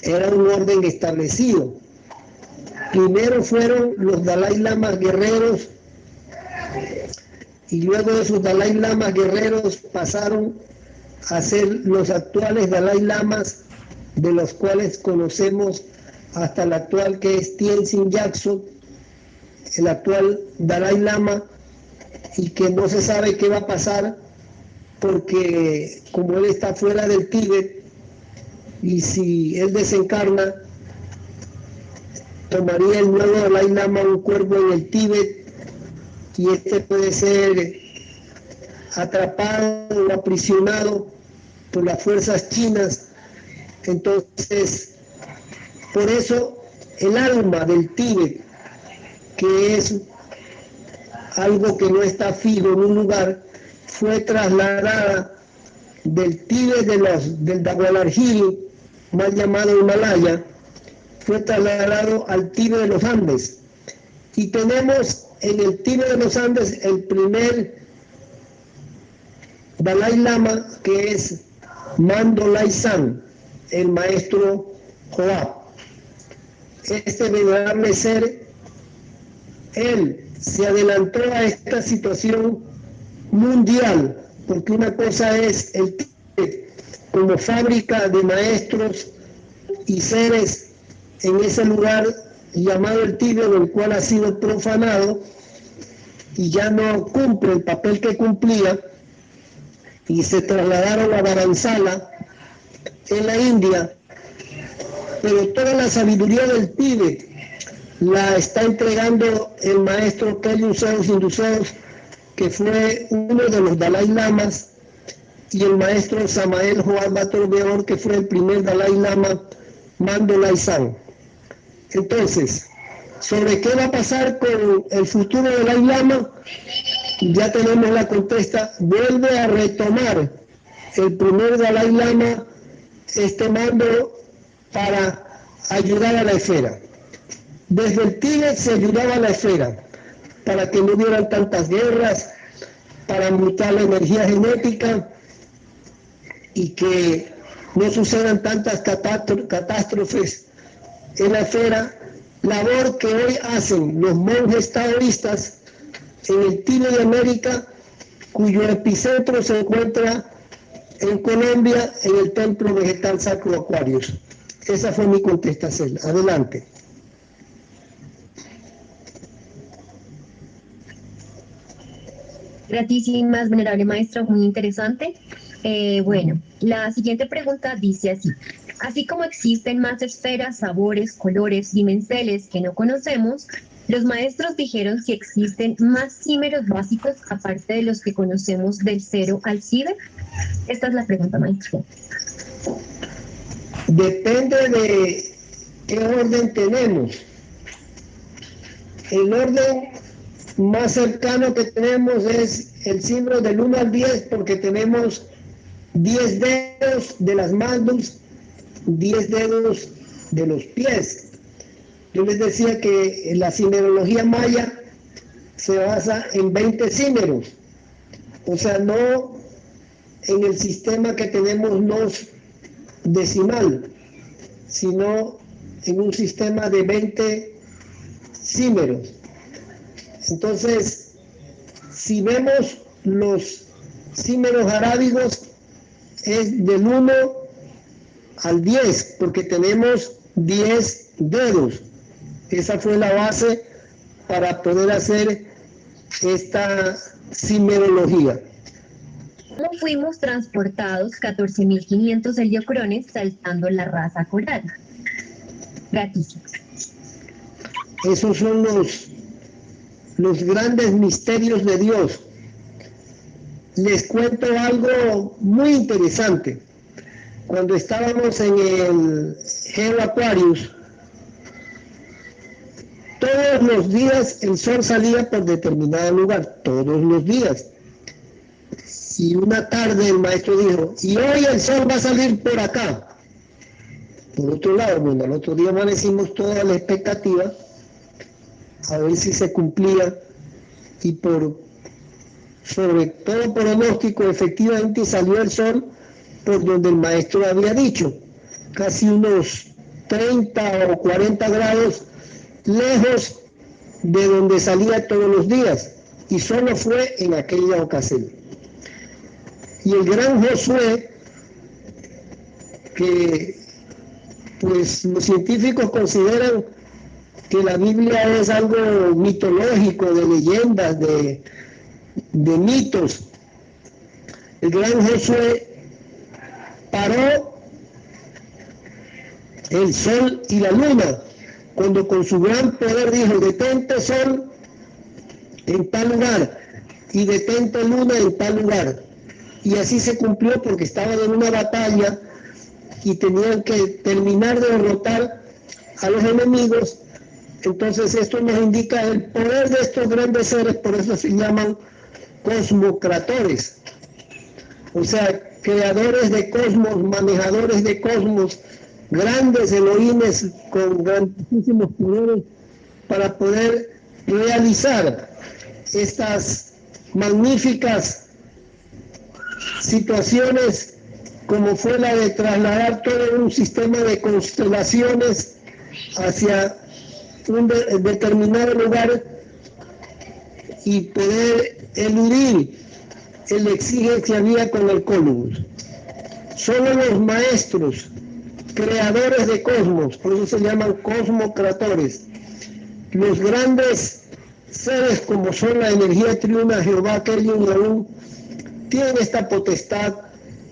era un orden establecido. Primero fueron los Dalai Lamas guerreros, y luego de esos Dalai Lamas guerreros pasaron a ser los actuales Dalai Lamas, de los cuales conocemos hasta el actual, que es Tenzin Gyatso, el actual Dalai Lama, y que no se sabe qué va a pasar porque como él está fuera del Tíbet, y si él desencarna, tomaría el nuevo Dalai Lama un cuerpo en el Tíbet, y este puede ser atrapado o aprisionado por las fuerzas chinas. Entonces, por eso el alma del Tíbet, que es algo que no está fijo en un lugar, fue trasladada del Tíbet del Dagualargiri, mal llamado Himalaya, fue trasladado al Tíbet de los Andes. Y tenemos en el Tíbet de los Andes el primer Dalai Lama, que es Mandolai San, el maestro Joab. Este venerable ser, él se adelantó a esta situación mundial, porque una cosa es el Tíbet como fábrica de maestros y seres en ese lugar llamado el Tíbet, el cual ha sido profanado y ya no cumple el papel que cumplía, y se trasladaron a Dharamsala en la India, pero toda la sabiduría del Tíbet la está entregando el maestro Khyentse Rinpoche, que fue uno de los Dalai Lamas, y el maestro Samael Joan Bartolomé, que fue el primer Dalai Lama, Mandalay San. Entonces, ¿sobre qué va a pasar con el futuro del Dalai Lama? Ya tenemos la contesta. Vuelve a retomar el primer Dalai Lama este mando para ayudar a la esfera. Desde el Tíbet se ayudaba a la esfera para que no hubieran tantas guerras, para mutar la energía genética y que no sucedan tantas catástrofes en la esfera, labor que hoy hacen los monjes taoístas en el Tíbet de América, cuyo epicentro se encuentra en Colombia, en el Templo Vegetal Sacro Aquarius. Esa fue mi contestación. Adelante. Gratísimas, venerable maestro, muy interesante. Bueno, la siguiente pregunta dice así. Así como existen más esferas, sabores, colores, dimensiones que no conocemos, los maestros dijeron si existen más símeros básicos aparte de los que conocemos del 0 al ciber. Esta es la pregunta, maestro. Depende de qué orden tenemos. El orden más cercano que tenemos es el símbolo del 1 al 10, porque tenemos 10 dedos de las manos, 10 dedos de los pies. Yo les decía que la simerología maya se basa en 20 símeros, o sea, no en el sistema que tenemos nos decimal, sino en un sistema de 20 símeros. Entonces, si vemos los símeros arábigos, es del 1 al 10, porque tenemos 10 dedos. Esa fue la base para poder hacer esta simerología. ¿Cómo fuimos transportados 14.500 heliocrones saltando la raza coral? Gratísimos. Esos son los grandes misterios de Dios. Les cuento algo muy interesante. Cuando estábamos en el Geo Aquarius, todos los días el sol salía por determinado lugar, todos los días. Y una tarde el maestro dijo, y hoy el sol va a salir por acá. Por otro lado, bueno, al otro día amanecimos toda la expectativa a ver si se cumplía, y sobre todo pronóstico, efectivamente salió el sol por donde el maestro había dicho, casi unos 30 o 40 grados lejos de donde salía todos los días, y solo fue en aquella ocasión. Y el gran Josué, que pues los científicos consideran que la Biblia es algo mitológico, de leyendas, de mitos. El gran Josué paró el sol y la luna, cuando con su gran poder dijo, detente sol en tal lugar, y detente luna en tal lugar. Y así se cumplió, porque estaban en una batalla y tenían que terminar de derrotar a los enemigos. Entonces esto nos indica el poder de estos grandes seres, por eso se llaman cosmocratores, o sea, creadores de cosmos, manejadores de cosmos, grandes Elohines con grandísimos poderes para poder realizar estas magníficas situaciones, como fue la de trasladar todo un sistema de constelaciones hacia un determinado lugar y poder eludir el exige que había con el Cólubus. Solo los maestros, creadores de cosmos, por eso se llaman cosmocratores, los grandes seres como son la energía triuna, Jehová, Kelvin y Aún, tienen esta potestad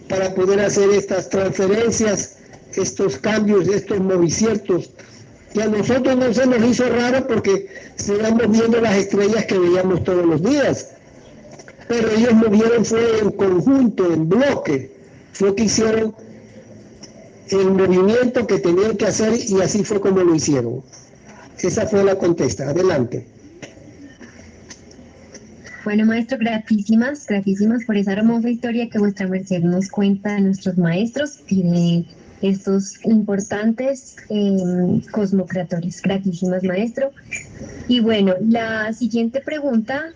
para poder hacer estas transferencias, estos cambios, estos movimientos, que a nosotros no se nos hizo raro porque seguimos viendo las estrellas que veíamos todos los días. pero ellos movieron fue en conjunto, en bloque, fue que hicieron el movimiento que tenían que hacer y así fue como lo hicieron. Esa fue la contesta. Adelante. Bueno, maestro, gratísimas por esa hermosa historia que vuestra merced nos cuenta de nuestros maestros y de estos importantes cosmocratores. Gratísimas, maestro. Y bueno, la siguiente pregunta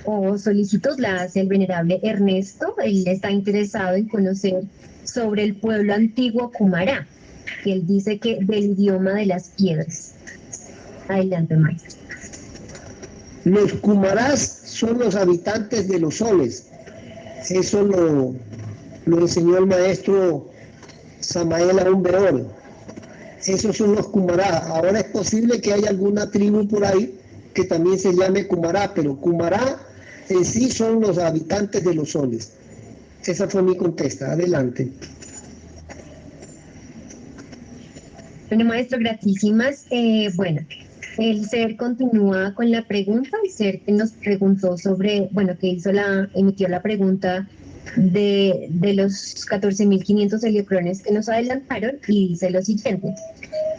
o solicitud la hace el venerable Ernesto. Él está interesado en conocer sobre el pueblo antiguo Cumará, que él dice que del idioma de las piedras. Adelante, maestro. Los Cumarás son los habitantes de los soles. Eso lo enseñó el maestro Samael Aún Beor. Esos son los Cumará. Ahora es posible que haya alguna tribu por ahí que también se llame Cumará, pero Cumará en sí son los habitantes de los soles. Esa fue mi contesta. Adelante. Bueno, maestro, gratísimas. Bueno, el ser continúa con la pregunta, el ser que nos preguntó sobre, bueno, que emitió la pregunta de los 14.500 heliocrones que nos adelantaron y dice lo siguiente.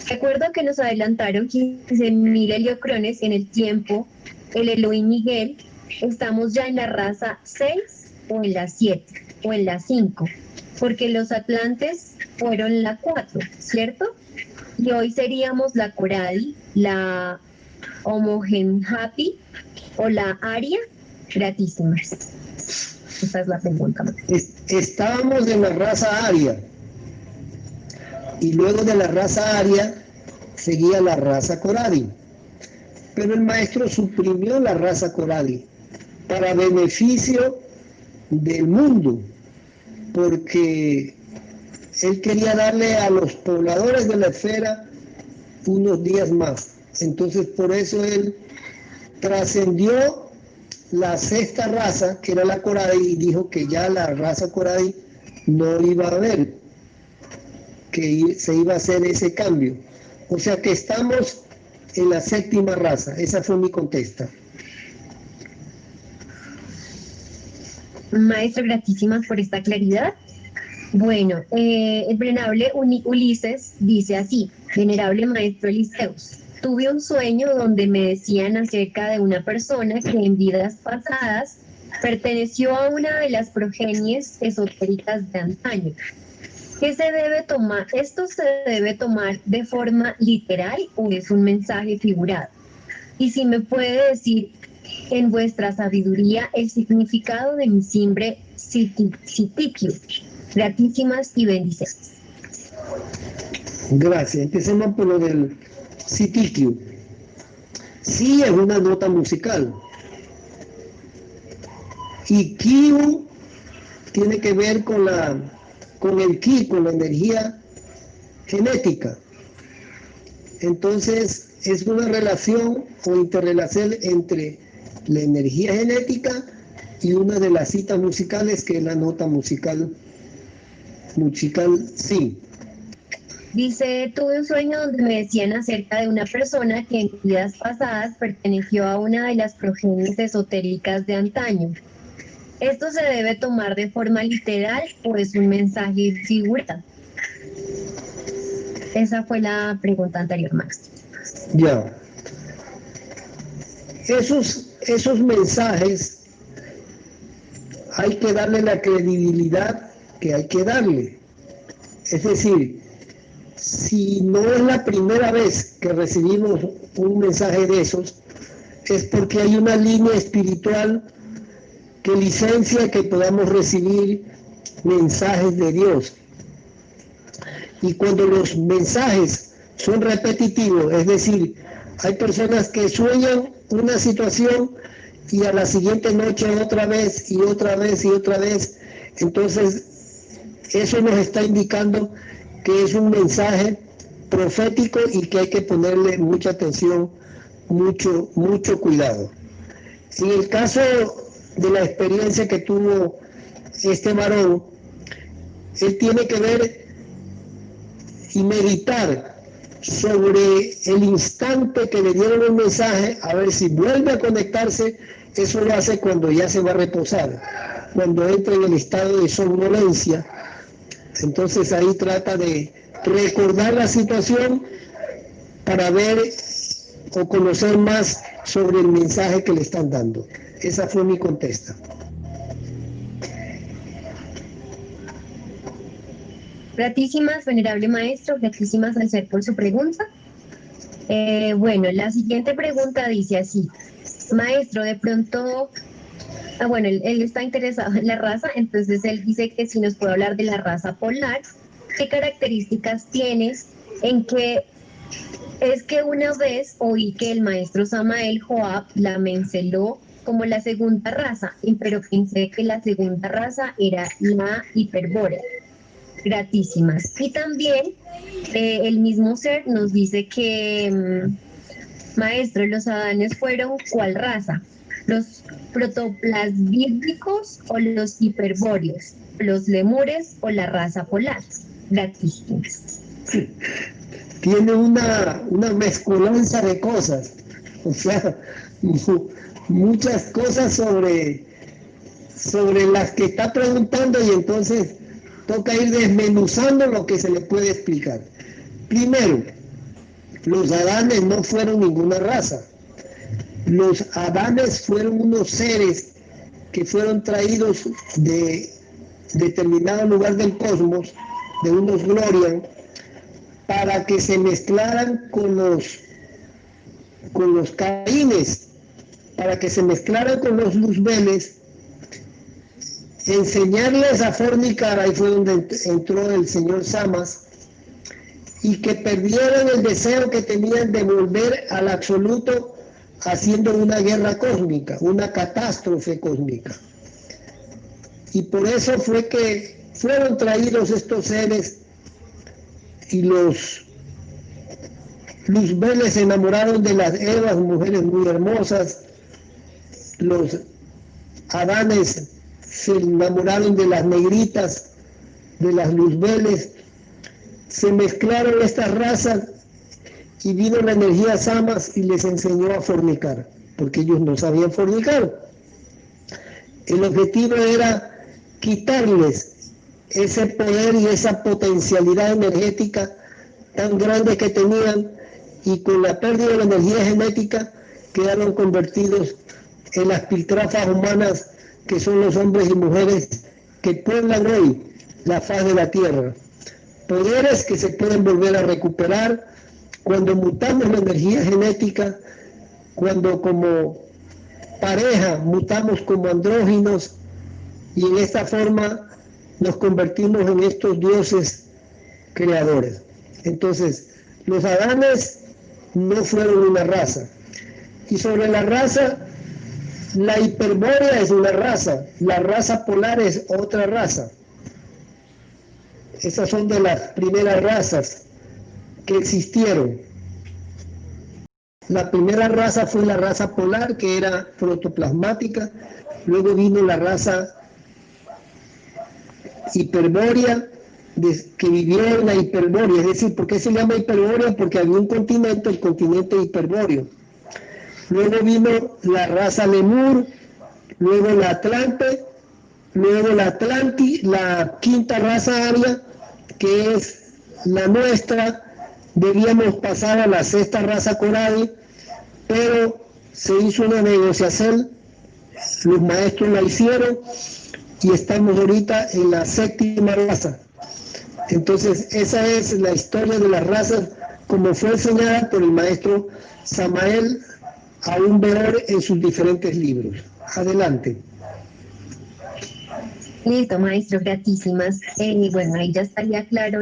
Recuerdo que nos adelantaron 15.000 heliocrones en el tiempo, el Elohim Miguel, estamos ya en la raza 6 o en la 7 o en la 5, porque los atlantes fueron la 4, ¿cierto? Y hoy seríamos la Coradi, la Homogenhapi o la Aria. Gratísimas. Esa es la pregunta. Estábamos en la raza aria y luego de la raza aria seguía la raza Coradi, pero el maestro suprimió la raza Coradi para beneficio del mundo, porque él quería darle a los pobladores de la esfera unos días más. Entonces por eso él trascendió la sexta raza, que era la Coradi, y dijo que ya la raza Coradi no iba a haber, que se iba a hacer ese cambio. O sea que estamos en la séptima raza. Esa fue mi contesta. Maestro, gratísimas por esta claridad. Bueno, el venerable Ulises dice así: venerable maestro Eliseus, tuve un sueño donde me decían acerca de una persona que en vidas pasadas perteneció a una de las progenies esotéricas de antaño. ¿Qué se debe tomar? ¿Esto se debe tomar de forma literal o es un mensaje figurado? Y si me puede decir en vuestra sabiduría el significado de mi simbre Sitikyu. Gratísimas y bendiciones. Gracias. Empecemos por lo del Sitikyu. Sí, es una nota musical. Y Kyu tiene que ver con el Ki, con la energía genética. Entonces, es una relación o interrelación entre la energía genética y una de las citas musicales, que es la nota musical sí. Dice, tuve un sueño donde me decían acerca de una persona que en vidas pasadas perteneció a una de las progenies esotéricas de antaño. ¿Esto se debe tomar de forma literal o es un mensaje figurado? Esa fue la pregunta anterior, Max. Ya. Esos mensajes hay que darle la credibilidad que hay que darle. Es decir, si no es la primera vez que recibimos un mensaje de esos, es porque hay una línea espiritual que licencia que podamos recibir mensajes de Dios. Y cuando los mensajes son repetitivos, es decir, hay personas que sueñan una situación y a la siguiente noche otra vez y otra vez y otra vez, entonces eso nos está indicando que es un mensaje profético y que hay que ponerle mucha atención, mucho cuidado. En el caso de la experiencia que tuvo este varón, él tiene que ver y meditar sobre el instante que le dieron el mensaje, a ver si vuelve a conectarse. Eso lo hace cuando ya se va a reposar, cuando entra en el estado de somnolencia. Entonces ahí trata de recordar la situación para ver o conocer más sobre el mensaje que le están dando. Esa fue mi contesta. Gratísimas, venerable maestro, gratísimas al ser por su pregunta. Bueno, la siguiente pregunta dice así: maestro, de pronto, bueno, él está interesado en la raza, entonces él dice que si nos puede hablar de la raza polar, ¿qué características tienes? En que es que una vez oí que el maestro Samael Joab la mencionó como la segunda raza, pero pensé que la segunda raza era la hiperbórea. Gratísimas. Y también el mismo ser nos dice que, maestro, los adanes fueron ¿cuál raza? ¿Los protoplasmídicos o los hiperbóreos? ¿Los lemures o la raza polar? Gratísimas. Tiene una mezcolanza de cosas, o sea, muchas cosas sobre las que está preguntando, y entonces toca ir desmenuzando lo que se le puede explicar. Primero, los adanes no fueron ninguna raza. Los adanes fueron unos seres que fueron traídos de determinado lugar del cosmos, de unos Glorian, para que se mezclaran con los caínes, para que se mezclaran con los luzbeles, enseñarles a fornicar. Ahí fue donde entró el señor Samas, y que perdieran el deseo que tenían de volver al absoluto, haciendo una guerra cósmica, una catástrofe cósmica. Y por eso fue que fueron traídos estos seres, y los luzbeles se enamoraron de las Evas, mujeres muy hermosas. Los adanes se enamoraron de las negritas, de las luzbeles. Se mezclaron estas razas y vino la energía Samas y les enseñó a fornicar, porque ellos no sabían fornicar. El objetivo era quitarles ese poder y esa potencialidad energética tan grande que tenían, y con la pérdida de la energía genética quedaron convertidos en las piltrafas humanas, que son los hombres y mujeres que pueblan hoy la faz de la tierra. Poderes que se pueden volver a recuperar cuando mutamos la energía genética, cuando como pareja mutamos como andróginos, y en esta forma nos convertimos en estos dioses creadores. Entonces, los adanes no fueron una raza. Y sobre la raza, la hiperbórea es una raza, la raza polar es otra raza. Esas son de las primeras razas que existieron. La primera raza fue la raza polar, que era protoplasmática. Luego vino la raza hiperbórea, que vivió en la hiperbórea. Es decir, ¿por qué se llama hiperbórea? Porque había un continente, el continente hiperbóreo. Luego vino la raza lemur, luego la atlante, luego la atlanti, la quinta raza aria, que es la nuestra. Debíamos pasar a la sexta raza coral, pero se hizo una negociación, los maestros la hicieron, y estamos ahorita en la séptima raza. Entonces, esa es la historia de las razas, como fue enseñada por el maestro Samael Aún Beor en sus diferentes libros. Adelante. Listo, maestro, gratísimas. Bueno, ahí ya estaría claro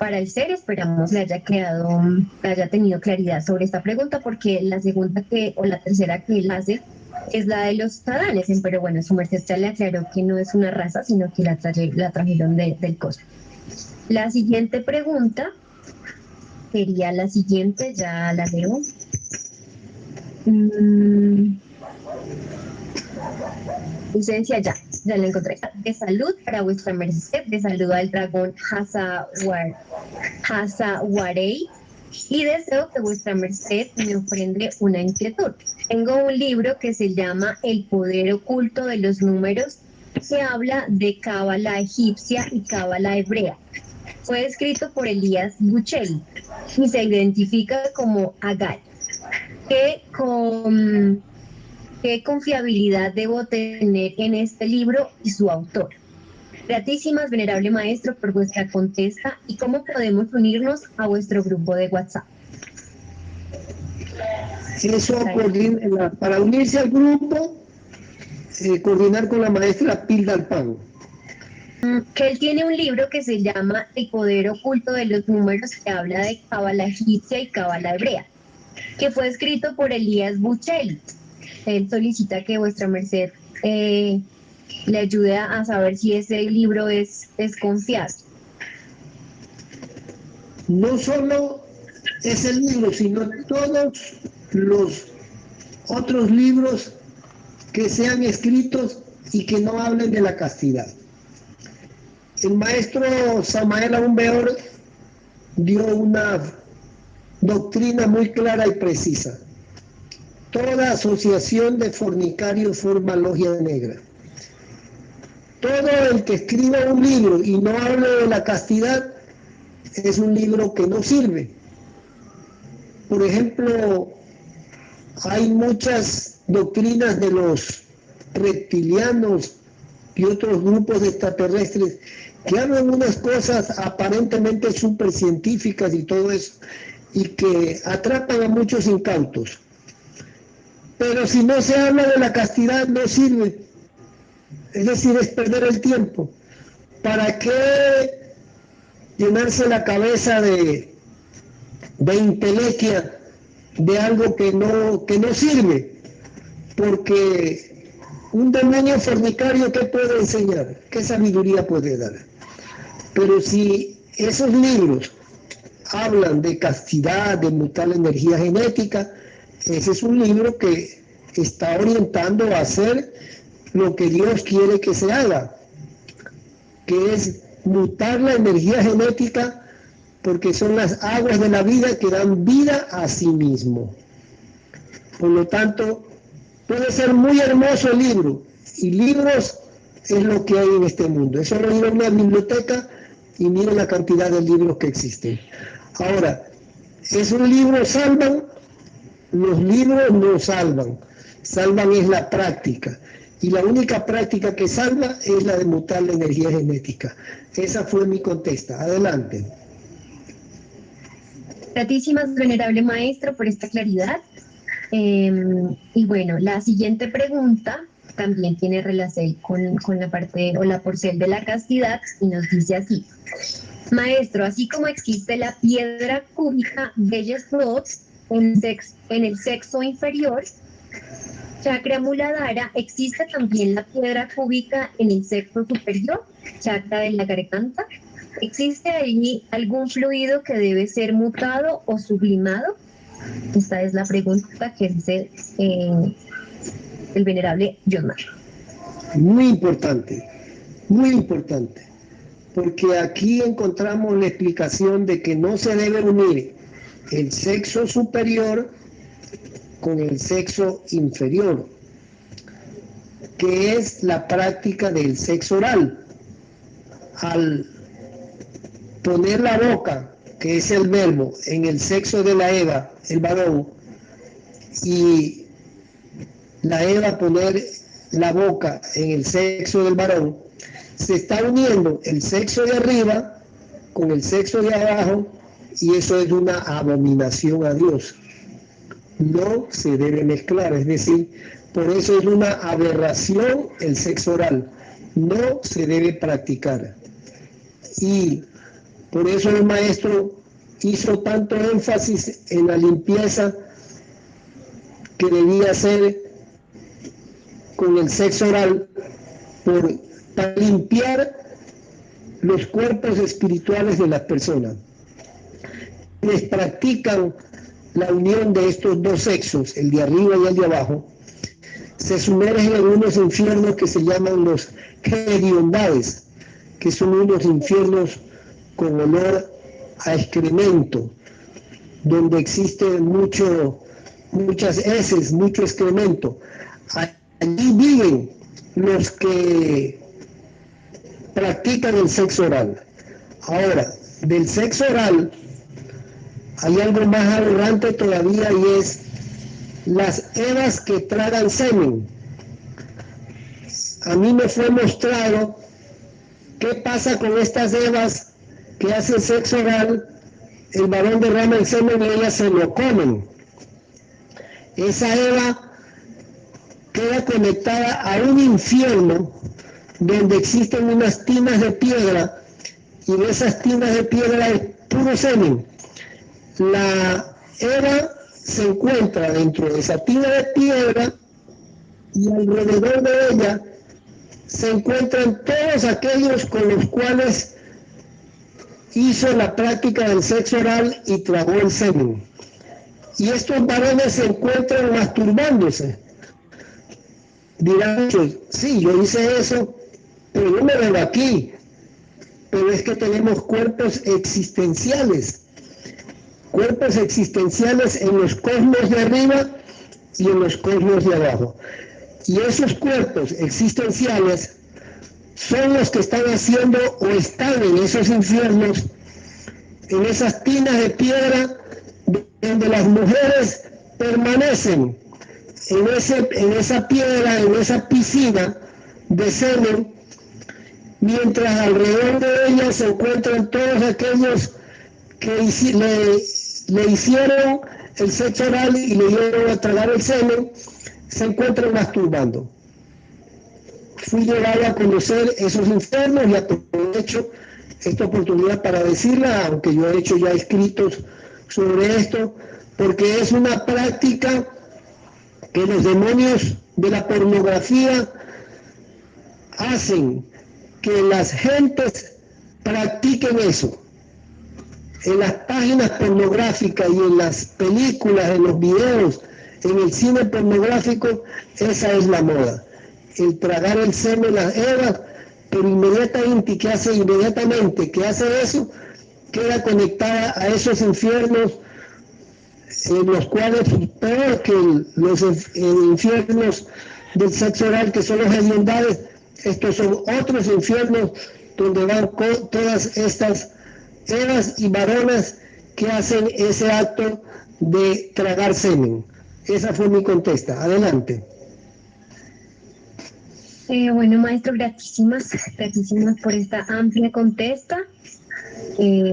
para el ser. Esperamos le haya tenido claridad sobre esta pregunta, porque la segunda o la tercera que él hace es la de los adanes, pero bueno, su merced ya le aclaró que no es una raza, sino que la trajeron del cosmos. La siguiente pregunta sería la siguiente, ya la leo. Licencia, ya la encontré. De salud para vuestra merced, de salud al dragón Hazawarei. y deseo que vuestra merced me ofrende una inquietud. Tengo un libro que se llama El poder oculto de los números, que habla de cábala egipcia y cábala hebrea. Fue escrito por Elías Bucheli y se identifica como Agal. ¿Qué confiabilidad debo tener en este libro y su autor? Gratísimas, venerable maestro, por vuestra contesta y cómo podemos unirnos a vuestro grupo de WhatsApp. Eso, para unirse al grupo, coordinar con la maestra Pilda Alpan. Que él tiene un libro que se llama El poder oculto de los números, que habla de cábala egipcia y cábala hebrea, que fue escrito por Elías Bucheli. Él solicita que vuestra merced le ayude a saber si ese libro es confiable. No solo ese libro, sino todos los otros libros que sean escritos y que no hablen de la castidad. El maestro Samael Aún Weor dio una doctrina muy clara y precisa. Toda asociación de fornicarios forma logia negra. Todo el que escriba un libro y no hable de la castidad es un libro que no sirve. Por ejemplo, hay muchas doctrinas de los reptilianos y otros grupos extraterrestres que hablan unas cosas aparentemente supercientíficas y todo eso, y que atrapan a muchos incautos. Pero si no se habla de la castidad, no sirve. Es decir, es perder el tiempo. ¿Para qué llenarse la cabeza de intelequia de algo que no sirve? Porque un demonio fornicario, ¿qué puede enseñar? ¿Qué sabiduría puede dar? Pero si esos libros hablan de castidad, de mutar la energía genética, ese es un libro que está orientando a hacer lo que Dios quiere que se haga, que es mutar la energía genética, porque son las aguas de la vida que dan vida a sí mismo. Por lo tanto, puede ser muy hermoso el libro, y libros es lo que hay en este mundo. Es solo ir a una biblioteca y miren la cantidad de libros que existen. Ahora, ¿esos libros salvan? Los libros no salvan. Salvan es la práctica. Y la única práctica que salva es la de mutar la energía genética. Esa fue mi contesta. Adelante. Gratísimas, venerable maestro, por esta claridad. Y bueno, la siguiente pregunta también tiene relación con la parte o la porción de la castidad y nos dice así: maestro, así como existe la piedra cúbica de Yesod en el sexo inferior, chakra Muladhara, ¿existe también la piedra cúbica en el sexo superior, chakra de la garganta? ¿Existe allí algún fluido que debe ser mutado o sublimado? Esta es la pregunta que dice el venerable Yosmar. Muy importante, porque aquí encontramos la explicación de que no se debe unir el sexo superior con el sexo inferior, que es la práctica del sexo oral. Al poner la boca, que es el verbo, en el sexo de la Eva, el varón, y la Eva poner la boca en el sexo del varón, se está uniendo el sexo de arriba con el sexo de abajo, y eso es una abominación a Dios. No se debe mezclar, es decir, por eso es una aberración el sexo oral, no se debe practicar. Y por eso el maestro hizo tanto énfasis en la limpieza que debía hacer con el sexo oral, para limpiar los cuerpos espirituales de las personas. Quienes practican la unión de estos dos sexos, el de arriba y el de abajo, se sumergen en unos infiernos que se llaman los hediondades, que son unos infiernos con olor a excremento, donde existe muchas heces, mucho excremento. Allí viven los que practican el sexo oral. Ahora, del sexo oral hay algo más aberrante todavía, y es las evas que tragan semen. A mí me fue mostrado qué pasa con estas evas que hacen sexo oral. El varón derrama el semen y ellas se lo comen. Esa eva queda conectada a un infierno donde existen unas tinas de piedra, y en esas tinas de piedra hay puro semen. La eva se encuentra dentro de esa tina de piedra, y alrededor de ella se encuentran todos aquellos con los cuales hizo la práctica del sexo oral y tragó el semen. Y estos varones se encuentran masturbándose. Dirán, sí, yo hice eso, pero yo me veo aquí. Pero es que tenemos cuerpos existenciales en los cosmos de arriba y en los cosmos de abajo. Y esos cuerpos existenciales son los que están haciendo o están en esos infiernos, en esas tinas de piedra donde las mujeres permanecen en esa piedra, en esa piscina de semen, mientras alrededor de ellas se encuentran todos aquellos que le hicieron el sexo oral y le dieron a tragar el semen, se encuentran masturbando. Fui llevado a conocer esos infiernos y aprovecho esta oportunidad para decirla, aunque yo he hecho ya escritos sobre esto, porque es una práctica que los demonios de la pornografía hacen que las gentes practiquen eso. En las páginas pornográficas y en las películas, en los videos, en el cine pornográfico, esa es la moda. El tragar el semen, las evas, pero inmediatamente que hace eso, queda conectada a esos infiernos, en los cuales, peor que los infiernos del sexo oral, que son los hediondados, estos son otros infiernos donde van todas estas evas y varonas que hacen ese acto de tragar semen. Esa fue mi contesta. Adelante. Bueno, maestro, gratísimas por esta amplia contesta.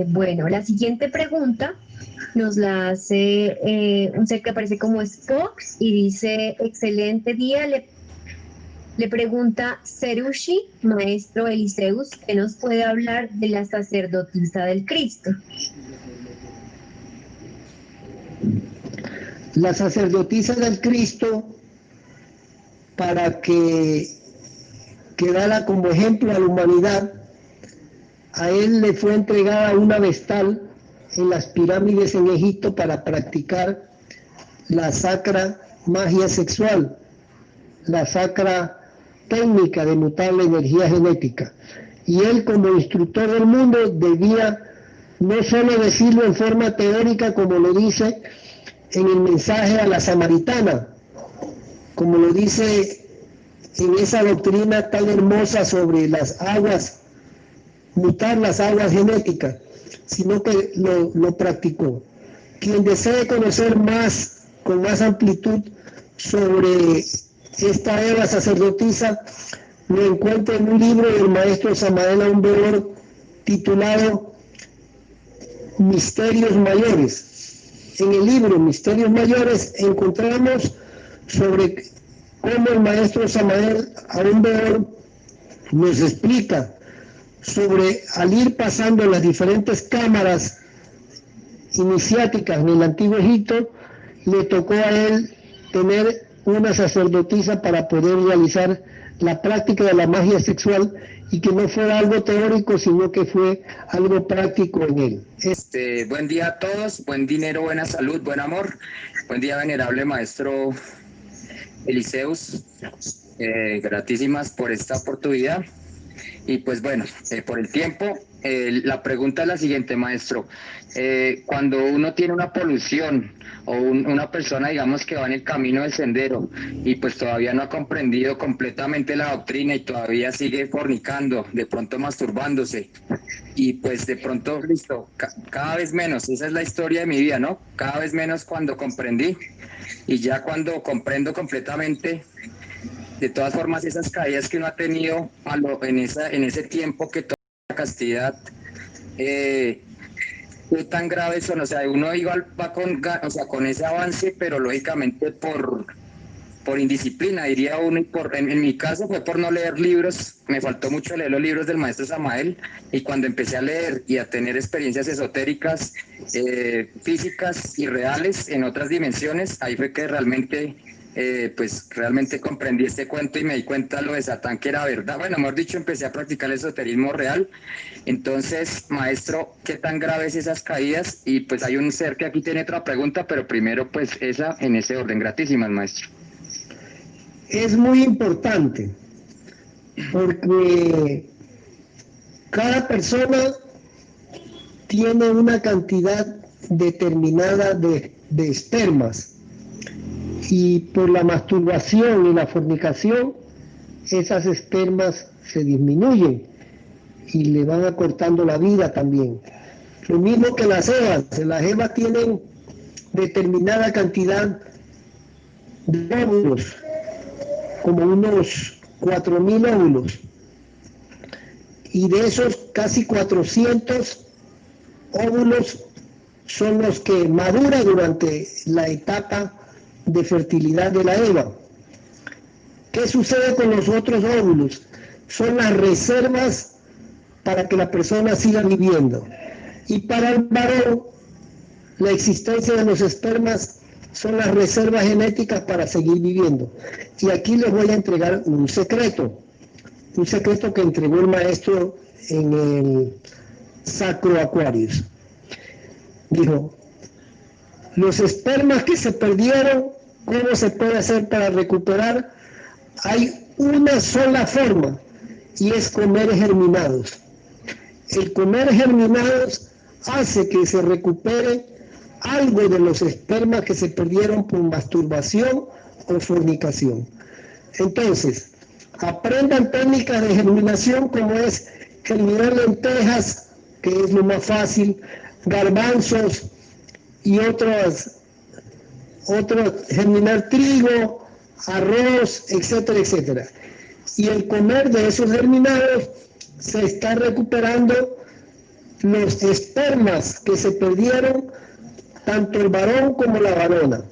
Bueno, la siguiente pregunta nos la hace un ser que aparece como Spock y dice: excelente día. Le pregunta Serushi, maestro Eliseus, ¿qué nos puede hablar de la sacerdotisa del Cristo? La sacerdotisa del Cristo, para que quedara como ejemplo a la humanidad, a él le fue entregada una vestal en las pirámides en Egipto para practicar la sacra magia sexual, la sacra técnica de mutar la energía genética. Y él, como instructor del mundo, debía no solo decirlo en forma teórica, como lo dice en el mensaje a la samaritana, como lo dice en esa doctrina tan hermosa sobre las aguas, mutar las aguas genéticas, sino que lo practicó. Quien desee conocer más, con más amplitud, sobre esta Eva sacerdotisa, lo encuentra en un libro del maestro Samael Aún Beor titulado Misterios Mayores. En el libro Misterios Mayores encontramos sobre cómo el maestro Samael Aún Beor nos explica sobre, al ir pasando las diferentes cámaras iniciáticas en el Antiguo Egipto, le tocó a él tener una sacerdotisa para poder realizar la práctica de la magia sexual, y que no fuera algo teórico, sino que fue algo práctico en él. Buen día a todos, buen dinero, buena salud, buen amor. Buen día, venerable maestro Eliseus. Gratísimas por esta oportunidad. Y pues bueno, por el tiempo, La pregunta es la siguiente, maestro. Cuando uno tiene una polución o una persona, digamos, que va en el camino del sendero y pues todavía no ha comprendido completamente la doctrina y todavía sigue fornicando, de pronto masturbándose y pues de pronto, listo, cada vez menos, esa es la historia de mi vida, ¿no? Cada vez menos cuando comprendí y ya cuando comprendo completamente, de todas formas, esas caídas que uno ha tenido en ese tiempo que toda la castidad, ¿qué tan graves son? O sea, uno igual va o sea, con ese avance, pero lógicamente por indisciplina, diría uno, y en mi caso fue por no leer libros, me faltó mucho leer los libros del maestro Samael, y cuando empecé a leer y a tener experiencias esotéricas, físicas y reales en otras dimensiones, ahí fue que realmente, pues realmente comprendí este cuento y me di cuenta lo de Satán que era verdad. Bueno, mejor dicho, empecé a practicar el esoterismo real. Entonces, maestro, ¿qué tan graves esas caídas? Y pues hay un ser que aquí tiene otra pregunta, pero primero pues esa en ese orden. Gratísimas, maestro. Es muy importante porque cada persona tiene una cantidad determinada de espermas y por la masturbación y la fornicación esas espermas se disminuyen y le van acortando la vida también. Lo mismo que las evas tienen determinada cantidad de óvulos, como unos 4.000 óvulos, y de esos casi 400 óvulos son los que maduran durante la etapa de fertilidad de la Eva. ¿Qué sucede con los otros óvulos? Son las reservas para que la persona siga viviendo. Y para el varón, la existencia de los espermas son las reservas genéticas para seguir viviendo. Y aquí les voy a entregar un secreto que entregó el maestro en el Sacro Aquarius. Dijo, los espermas que se perdieron, ¿cómo se puede hacer para recuperar? Hay una sola forma, y es comer germinados. El comer germinados hace que se recupere algo de los espermas que se perdieron por masturbación o fornicación. Entonces, aprendan técnicas de germinación como es germinar lentejas, que es lo más fácil, garbanzos y otros, germinar trigo, arroz, etcétera, etcétera. Y el comer de esos germinados se está recuperando los espermas que se perdieron, tanto el varón como la varona,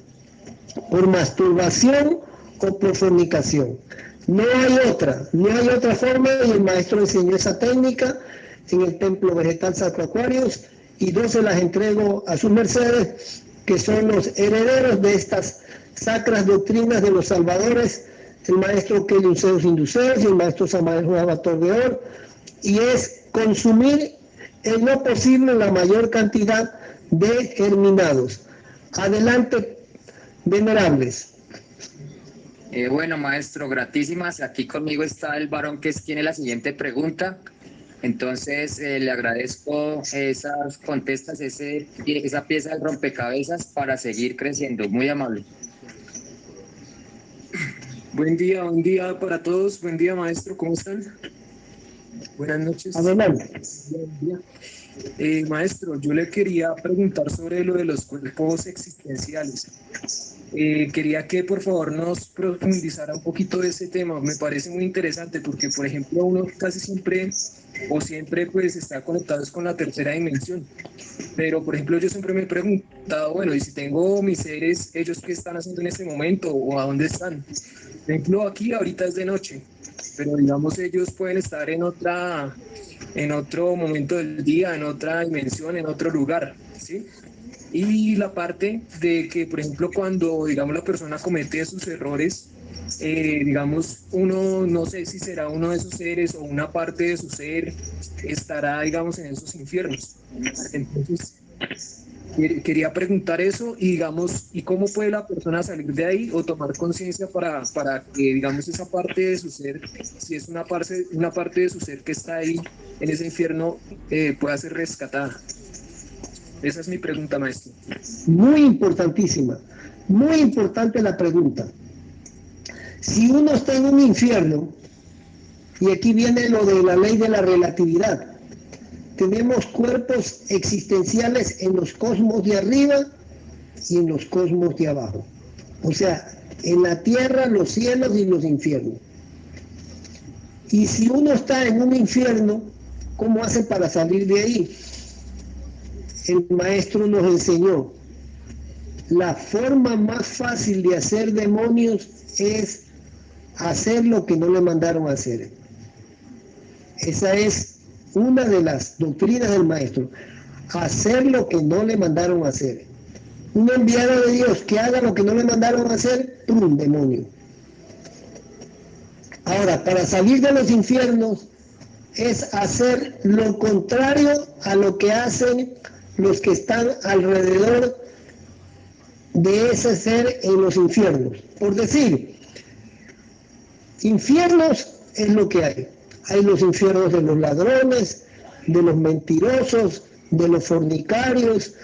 por masturbación o por fornicación. No hay otra forma, y el maestro enseñó esa técnica en el Templo Vegetal Sacro Aquarius, y 12 las entrego a sus mercedes, que son los herederos de estas sacras doctrinas de los salvadores, el maestro Kelly Zeus Induceus y el maestro Samael Juan Torreor, y es consumir en lo posible la mayor cantidad de germinados. Adelante, venerables. Bueno, maestro, gratísimas. Aquí conmigo está el varón que tiene la siguiente pregunta. Entonces, le agradezco esas contestas, esa pieza del rompecabezas para seguir creciendo. Muy amable. Buen día para todos. Buen día, maestro. ¿Cómo están? Buenas noches. Adelante. Maestro, yo le quería preguntar sobre lo de los cuerpos existenciales. Quería que por favor nos profundizara un poquito de ese tema. Me parece muy interesante porque, por ejemplo, uno casi siempre pues está conectado con la tercera dimensión. Pero, por ejemplo, yo siempre me he preguntado, bueno, y si tengo mis seres, ¿ellos qué están haciendo en este momento o a dónde están? Por ejemplo, aquí ahorita es de noche, pero digamos ellos pueden estar en otro momento del día, en otra dimensión, en otro lugar, ¿sí? Y la parte de que, por ejemplo, cuando, digamos, la persona comete sus errores, digamos, uno, no sé si será uno de esos seres o una parte de su ser, estará, digamos, en esos infiernos. Entonces, Quería preguntar eso y digamos, ¿y cómo puede la persona salir de ahí o tomar conciencia para que, digamos, esa parte de su ser, si es una parte de su ser que está ahí en ese infierno, pueda ser rescatada? Esa es mi pregunta, maestro. Muy importantísima, muy importante la pregunta. Si uno está en un infierno, y aquí viene lo de la ley de la relatividad, tenemos cuerpos existenciales en los cosmos de arriba y en los cosmos de abajo. O sea, en la tierra, los cielos y los infiernos. Y si uno está en un infierno, ¿cómo hace para salir de ahí? El maestro nos enseñó, la forma más fácil de hacer demonios es hacer lo que no le mandaron a hacer. Esa es una de las doctrinas del maestro, hacer lo que no le mandaron a hacer. Un enviado de Dios que haga lo que no le mandaron a hacer, ¡pum!, demonio. Ahora, para salir de los infiernos es hacer lo contrario a lo que hacen los que están alrededor de ese ser en los infiernos. Por decir, infiernos es lo que hay. Hay los infiernos de los ladrones, de los mentirosos, de los fornicarios,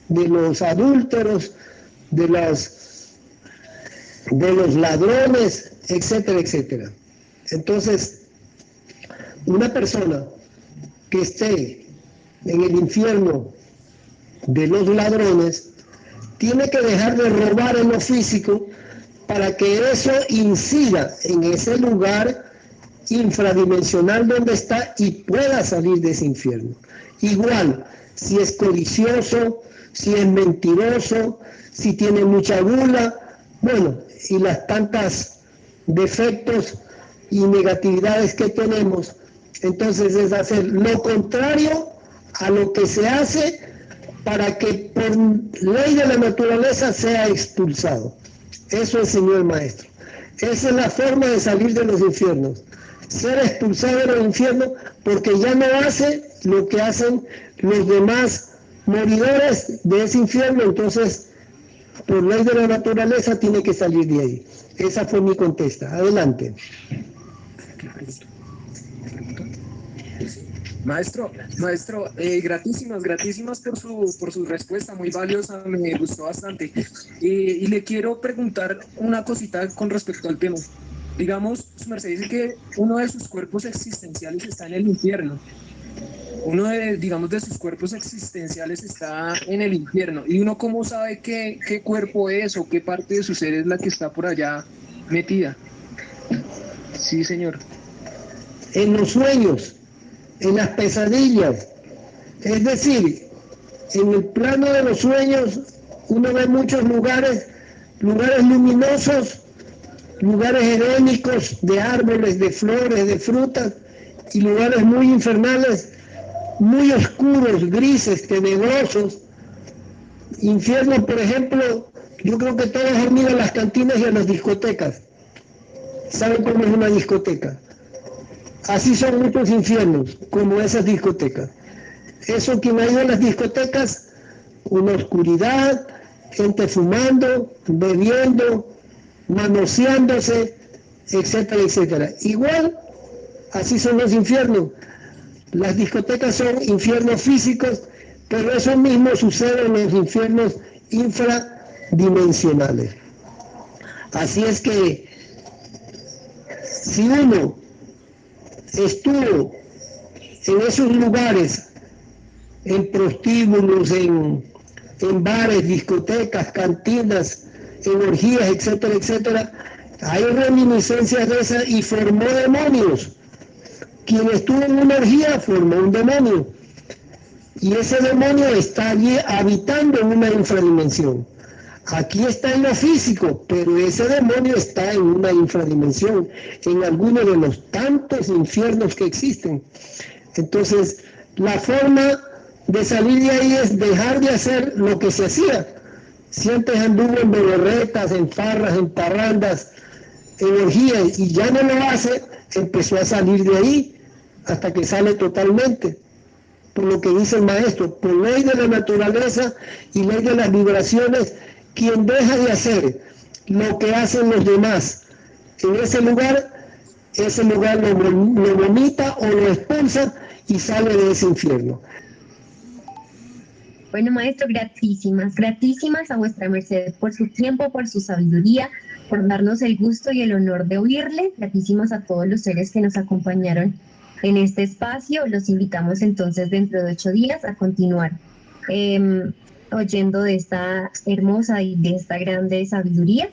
de los adúlteros, de los ladrones, etcétera, etcétera. Entonces, una persona que esté en el infierno de los ladrones tiene que dejar de robar en lo físico para que eso incida en ese lugar infradimensional donde está y pueda salir de ese infierno. Igual, si es codicioso, si es mentiroso, si tiene mucha gula, bueno, y las tantas defectos y negatividades que tenemos, entonces es hacer lo contrario a lo que se hace para que por ley de la naturaleza sea expulsado. Eso enseñó el maestro. Esa es la forma de salir de los infiernos. Ser expulsado de los infiernos porque ya no hace lo que hacen los demás moridores de ese infierno, entonces por ley de la naturaleza tiene que salir de ahí. Esa fue mi contesta. Adelante. Maestro, gratísimas por su respuesta, muy valiosa, me gustó bastante. Y le quiero preguntar una cosita con respecto al tema. Digamos, su merced dice que uno de sus cuerpos existenciales está en el infierno. Uno de sus cuerpos existenciales está en el infierno. ¿Y uno cómo sabe qué cuerpo es o qué parte de su ser es la que está por allá metida? Sí, señor. En los sueños, en las pesadillas, es decir, en el plano de los sueños uno ve muchos lugares luminosos, lugares edénicos de árboles, de flores, de frutas, y lugares muy infernales, muy oscuros, grises, tenebrosos. Infierno, por ejemplo, yo creo que todos han ido a las cantinas y a las discotecas. ¿Saben cómo es una discoteca? Así son muchos infiernos, como esas discotecas. Eso, quien ha ido a las discotecas, una oscuridad, gente fumando, bebiendo, manoseándose, etcétera, etcétera. Igual, así son los infiernos. Las discotecas son infiernos físicos, pero eso mismo sucede en los infiernos infradimensionales. Así es que, si uno estuvo en esos lugares, en prostíbulos, en bares, discotecas, cantinas, en orgías, etcétera, etcétera, hay reminiscencias de esas y formó demonios. Quien estuvo en una orgía formó un demonio y ese demonio está allí habitando en una infradimensión. Aquí está en lo físico, pero ese demonio está en una infradimensión, en alguno de los tantos infiernos que existen. Entonces, la forma de salir de ahí es dejar de hacer lo que se hacía. Si antes anduvo en beberretas, en farras, en parrandas, en orgías, y ya no lo hace, empezó a salir de ahí hasta que sale totalmente. por lo que dice el maestro, por ley de la naturaleza y ley de las vibraciones, quien deja de hacer lo que hacen los demás en ese lugar lo vomita o lo expulsa y sale de ese infierno. Bueno, maestro, gratísimas a vuestra merced por su tiempo, por su sabiduría, por darnos el gusto y el honor de oírle. Gratísimas a todos los seres que nos acompañaron en este espacio. Los invitamos entonces dentro de 8 días a continuar oyendo de esta hermosa y de esta grande sabiduría.